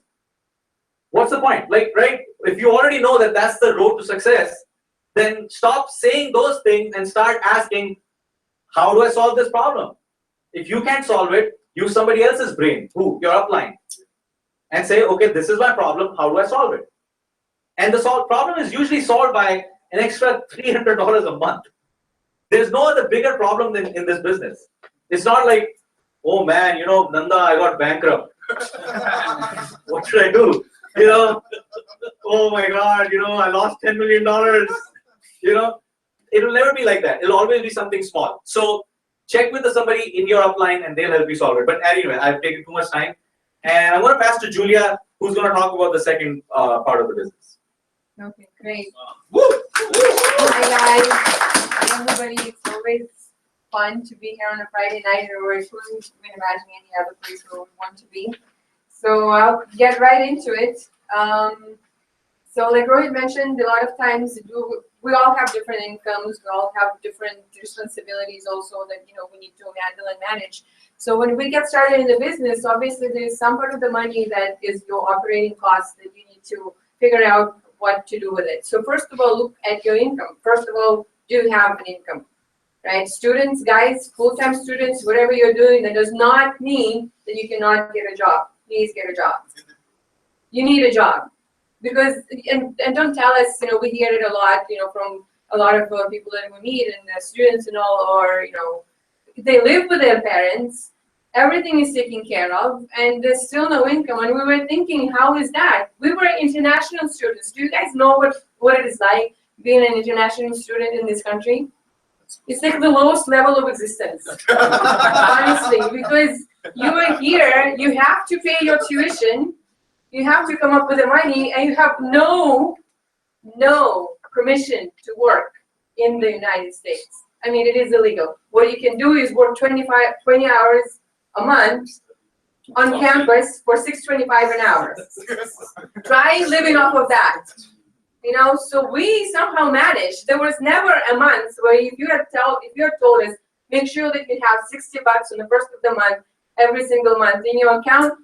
What's the point? Like, right? If you already know that that's the road to success, then stop saying those things and start asking, how do I solve this problem? If you can't solve it, use somebody else's brain, who? Your upline. And say, okay, this is my problem, how do I solve it? And the problem is usually solved by an extra $300 a month. There's no other bigger problem than in this business. It's not like, oh man, you know, Nanda, I got bankrupt. What should I do? You know, oh my God, you know, I lost $10 million. You know, it will never be like that. It'll always be something small. So check with somebody in your upline and they'll help you solve it. But anyway, I've taken too much time. And I'm going to pass to Julia, who's going to talk about the second part of the business. Okay, great. Woo! Hi guys. Hi everybody. It's always fun to be here on a Friday night, or I couldn't even imagine any other place where we want to be. So I'll get right into it. So like Rohit mentioned, a lot of times we all have different incomes, we all have different responsibilities also that we need to handle and manage. So when we get started in the business, obviously there's some part of the money that is your operating costs that you need to figure out what to do with it. So first of all, look at your income. First of all, do you have an income? Right? Students, guys, full-time students, whatever you're doing, that does not mean that you cannot get a job. Please get a job. You need a job. Because, and don't tell us, we hear it a lot, from a lot of people that we meet and students and all, or, they live with their parents, everything is taken care of, and there's still no income. And we were thinking, how is that? We were international students. Do you guys know what it is like being an international student in this country? It's like the lowest level of existence, honestly, because you are here, you have to pay your tuition, you have to come up with the money, and you have no permission to work in the United States. I mean, it is illegal. What you can do is work 20 hours a month on campus for $6.25 an hour. Try living off of that. So we somehow managed. There was never a month where if you had told us, make sure that you have $60 on the first of the month, every single month in your account,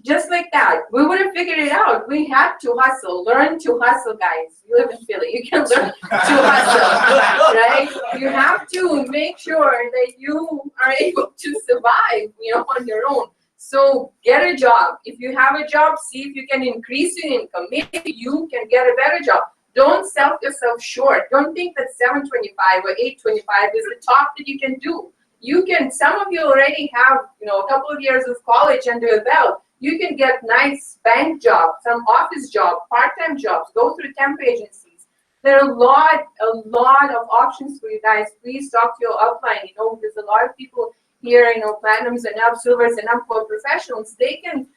just like that, we would have figured it out. We had to hustle. Learn to hustle, guys. You live in Philly. You can learn to hustle, right? You have to make sure that you are able to survive, on your own. So get a job. If you have a job, see if you can increase your income. Maybe you can get a better job. Don't sell yourself short. Don't think that $7.25 or $8.25 is the top that you can do. You can. Some of you already have, a couple of years of college under your belt. You can get nice bank jobs, some office job, part-time jobs. Go through temp agencies. There are a lot of options for you guys. Please talk to your upline. There's a lot of people here, platinums and up, silvers and up for professionals. They can,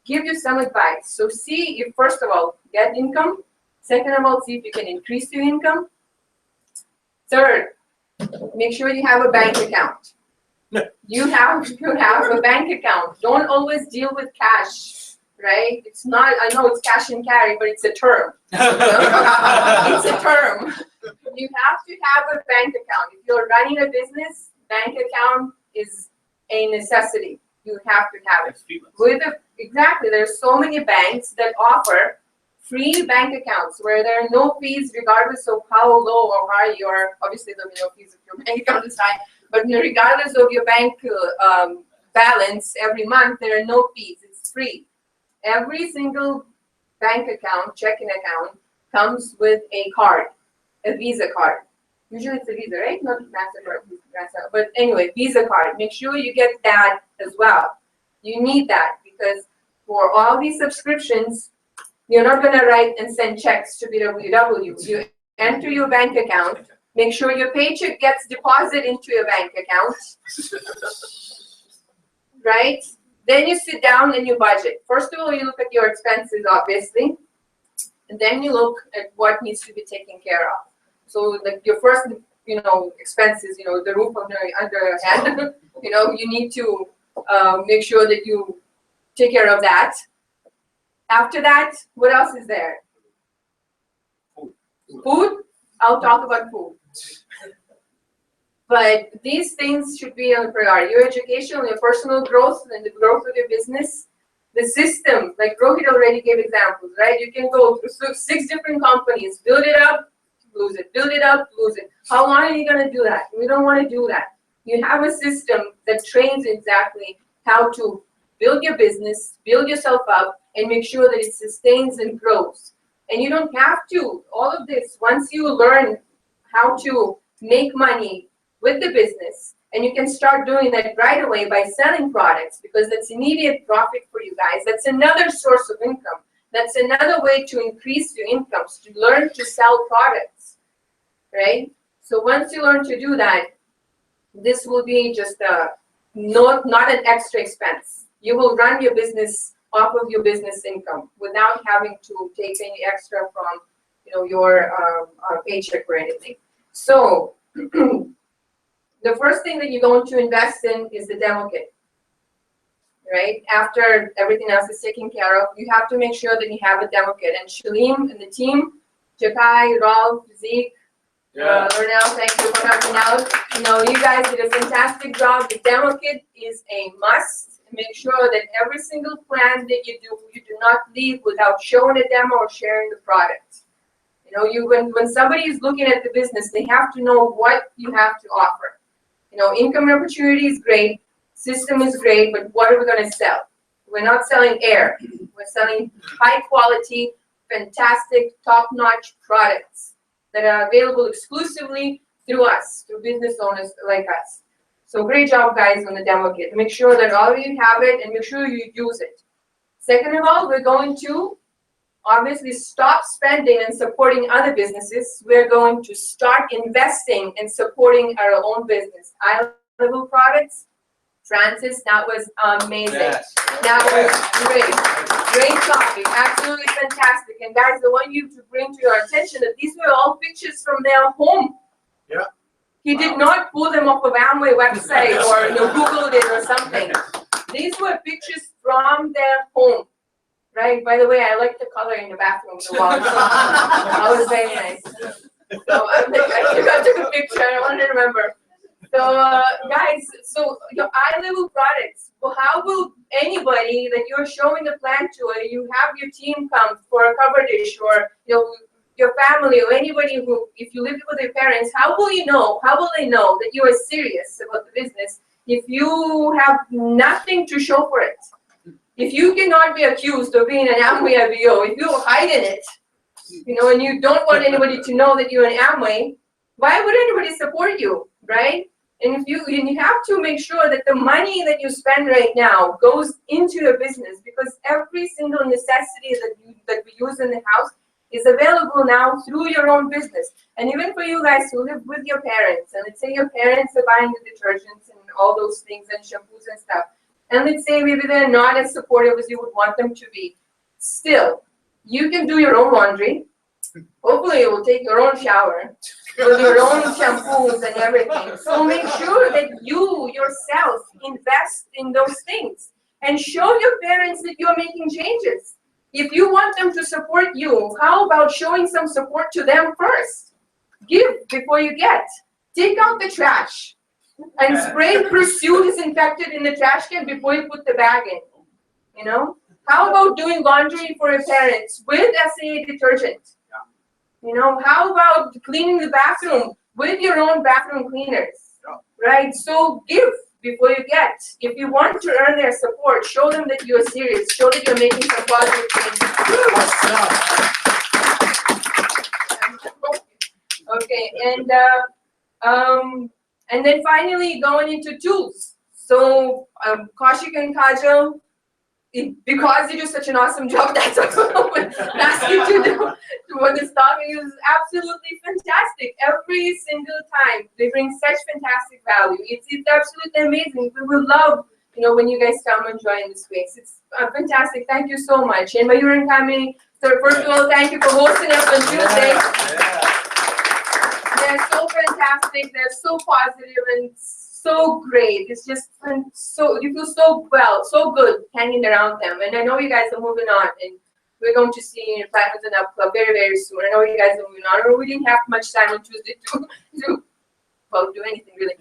give you some advice. So see if, first of all, get income. Second of all, see if you can increase your income. Third, make sure you have a bank account. You have to have a bank account. Don't always deal with cash, right? It's not, I know it's cash and carry, but it's a term. It's a term. You have to have a bank account. If you're running a business, bank account is a necessity. You have to have it. Exactly, there's so many banks that offer free bank accounts where there are no fees regardless of how low or high you are. Obviously, there'll be no fees if your bank account is high. But regardless of your bank balance every month, there are no fees. It's free. Every single bank account, checking account, comes with a card, a Visa card. Usually it's a Visa, right? Not MasterCard, but anyway, Visa card. Make sure you get that as well. You need that because for all these subscriptions, you're not going to write and send checks to BWW. You enter your bank account. Make sure your paycheck gets deposited into your bank account, right? Then you sit down and you budget. First of all, you look at your expenses, obviously, and then you look at what needs to be taken care of. So, like your first, expenses, the roof under your head, you need to make sure that you take care of that. After that, what else is there? Food. I'll talk about food. But these things should be on priority. Your education, your personal growth, and the growth of your business. The system, like Rohit already gave examples, right? You can go through 6 different companies, build it up, lose it, build it up, lose it. How long are you going to do that? We don't want to do that. You have a system that trains exactly how to build your business, build yourself up, and make sure that it sustains and grows. And you don't have to, all of this, once you learn how to make money with the business, and you can start doing that right away by selling products, because that's immediate profit for you guys. That's another source of income. That's another way to increase your incomes, to learn to sell products, right? So once you learn to do that, this will be just not an extra expense. You will run your business off of your business income without having to take any extra from your paycheck or anything. So the first thing that you're going to invest in is the demo kit, right? After everything else is taken care of, you have to make sure that you have a demo kit. And Shalim and the team, Jakai, Rolf, Zeke, Lornell, thank you for helping out. You guys did a fantastic job. The demo kit is a must. Make sure that every single plan that you do not leave without showing a demo or sharing the product. When somebody is looking at the business, they have to know what you have to offer. Income opportunity is great, system is great, but what are we going to sell? We're not selling air. We're selling high quality, fantastic, top-notch products that are available exclusively through us, through business owners like us. So great job, guys, on the demo kit. Make sure that all of you have it and make sure you use it. Second of all, we're going to obviously stop spending and supporting other businesses. We're going to start investing and supporting our own business. Eye-level products, Francis, that was amazing. Yes. That was great. Great topic. Absolutely fantastic. And guys, I want you to bring to your attention that these were all pictures from their home. Yeah. He did not pull them off of Amway website or Googled it or something. These were pictures from their home. Right. By the way, I like the color in the bathroom. The walls. That was very nice. So I took a picture. I want to remember. So guys, so your eye-level products. Well, how will anybody that you're showing the plan to, or you have your team come for a cover dish, or your family, or anybody who, if you live with your parents, how will you know? How will they know that you are serious about the business if you have nothing to show for it? If you cannot be accused of being an Amway IBO, if you're hiding it, and you don't want anybody to know that you're an Amway, why would anybody support you, right? And you have to make sure that the money that you spend right now goes into your business, because every single necessity that we use in the house is available now through your own business. And even for you guys who live with your parents, and let's say your parents are buying the detergents and all those things and shampoos and stuff, and let's say maybe they're not as supportive as you would want them to be. Still, you can do your own laundry. Hopefully you will take your own shower with your own shampoos and everything. So make sure that you yourself invest in those things and show your parents that you're making changes. If you want them to support you, how about showing some support to them first? Give before you get. Take out the trash. And spray Pursue disinfectant in the trash can before you put the bag in. How about doing laundry for your parents with SAA detergent? How about cleaning the bathroom with your own bathroom cleaners? Right? So give before you get. If you want to earn their support, show them that you're serious. Show that you're making some positive changes. Okay, and then finally going into tools. So Kaushik and Kajal, because you do such an awesome job, that's what I would ask you to do. For this topic is absolutely fantastic. Every single time they bring such fantastic value. It's absolutely amazing. We would love when you guys come and join the space. It's fantastic. Thank you so much. And Mayur and Kami, so first of all, thank you for hosting us on Tuesday. They're so fantastic. They're so positive and so great. It's just so you feel so well, so good hanging around them. And I know you guys are moving on, and we're going to see you in Platinum and Up Club very, very soon. I know you guys are moving on. We didn't have much time on Tuesday to do anything really.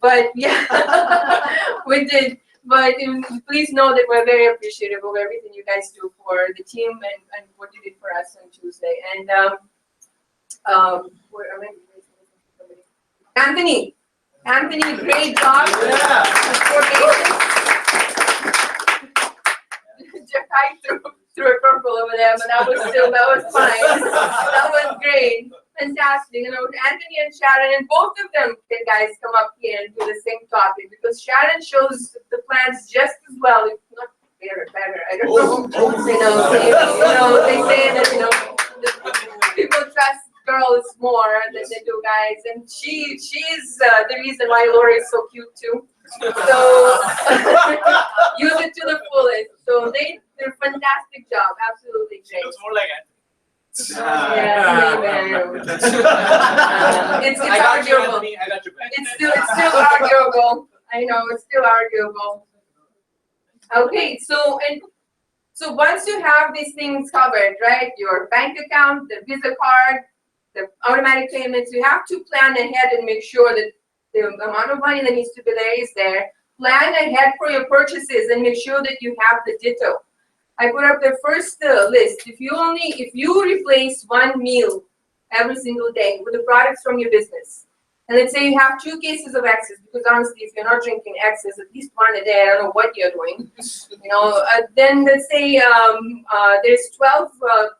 But yeah, we did. But please know that we're very appreciative of everything you guys do for the team and what you did for us on Tuesday. And Anthony, Anthony, great job. Yeah. Jakai threw a purple over there, but that was fine. That was great. Fantastic. You know, Anthony and Sharon, and both of them can guys come up here and do the same topic because Sharon shows the plants just as well, if not better. I don't know. They say that, people trust girls more than they do guys, and she's the reason why Laura is so cute too. So use it to the fullest. So they did a fantastic job, absolutely great. Looks more like Anthony. It's arguable. It's still arguable. I know it's still arguable. Okay, so once you have these things covered, right? Your bank account, the Visa card, the automatic payments, you have to plan ahead and make sure that the amount of money that needs to be there is there. Plan ahead for your purchases and make sure that you have the ditto. I put up the first list. If you replace one meal every single day with the products from your business, and let's say you have 2 cases of excess, because honestly, if you're not drinking excess, at least one a day, I don't know what you're doing. Then let's say there's 12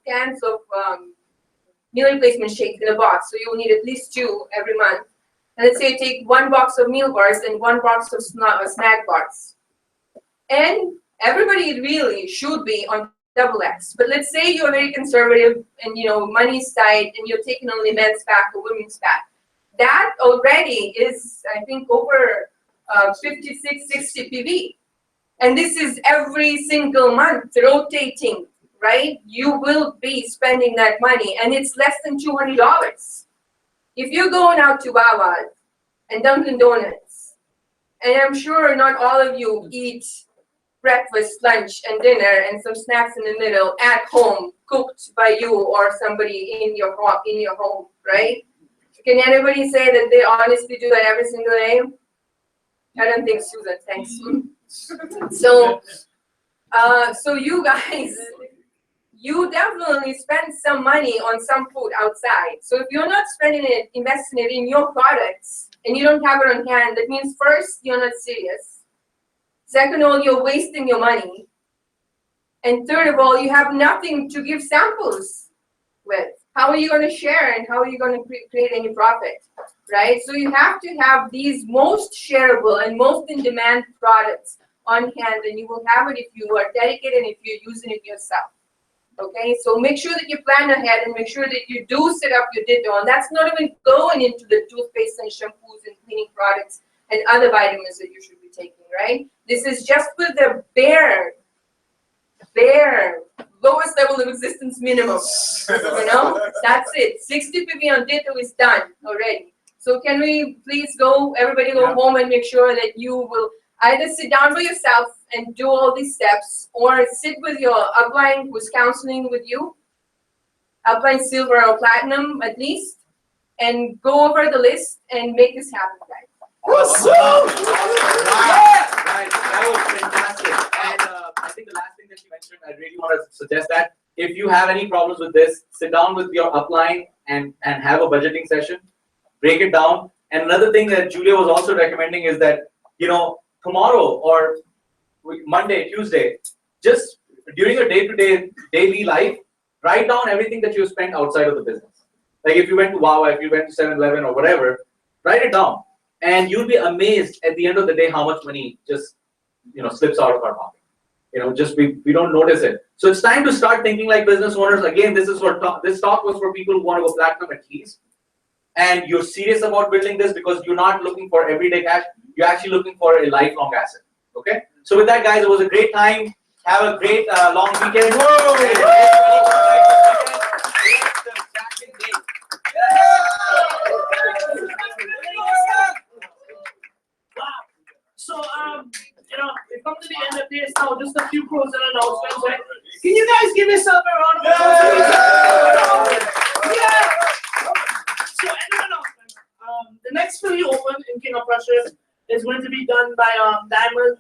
cans of meal replacement shakes in a box, so you'll need at least 2 every month. And let's say you take 1 box of meal bars and 1 box of snack bars. And everybody really should be on XX. But let's say you're very conservative and money's tight and you're taking only men's pack or women's pack. That already is, I think, over 56, 60 PV. And this is every single month rotating, right? You will be spending that money and it's less than $200. If you're going out to Wawa's and Dunkin' Donuts, and I'm sure not all of you eat breakfast, lunch, and dinner, and some snacks in the middle at home, cooked by you or somebody in your home, right? Can anybody say that they honestly do that every single day? I don't think Susan, thanks. So you guys, you definitely spend some money on some food outside. So if you're not spending it, investing it in your products, and you don't have it on hand, that means first, you're not serious. Second of all, you're wasting your money. And third of all, you have nothing to give samples with. How are you going to share and how are you going to create any profit, right? So you have to have these most shareable and most in-demand products on hand, and you will have it if you are dedicated and if you're using it yourself. Okay, so make sure that you plan ahead and make sure that you do set up your ditto. And that's not even going into the toothpaste and shampoos and cleaning products and other vitamins that you should be taking, right? This is just with the bare lowest level of existence minimum. That's it. 60 PV on ditto is done already. So can we please everybody go home and make sure that you will either sit down by yourself and do all these steps, or sit with your upline who's counseling with you, upline silver or platinum at least, and go over the list and make this happen, guys. Awesome! Right, that was fantastic. And I think the last thing that you mentioned, I really want to suggest that if you have any problems with this, sit down with your upline and have a budgeting session, break it down. And another thing that Julia was also recommending is that, tomorrow or Monday, Tuesday, just during your day-to-day daily life, write down everything that you spent outside of the business. Like if you went to Wawa, if you went to 7-Eleven or whatever, write it down. And you'll be amazed at the end of the day how much money just slips out of our pocket. We don't notice it. So it's time to start thinking like business owners. Again, this talk was for people who want to go platinum at least. And you're serious about building this because you're not looking for everyday cash. You're actually looking for a lifelong asset. Okay? So with that, guys, it was a great time. Have a great long weekend. So, we've come to the end of this now. Just a few pros and announcements, right? Can you guys give yourself a round of applause? Yeah! So, end announcement. The next Philly Open in King of Prussia is going to be done by Diamond,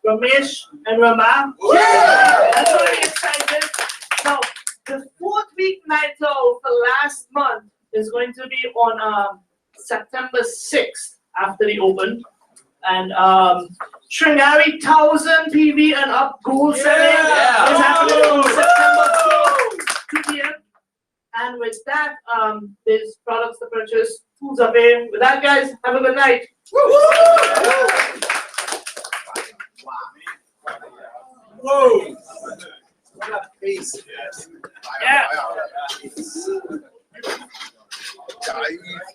Ramesh, and Rama. Yeah! That's really excited. Now, the 4th weeknight for last month is going to be on September 6th. after he opened. And Sringari 1000 PV and up goal setting is happening on September 4th, 2 p.m. And with that, there's products to purchase, tools are there. With that, guys, have a good night. Whoa! What a Pase. Yeah. Yeah.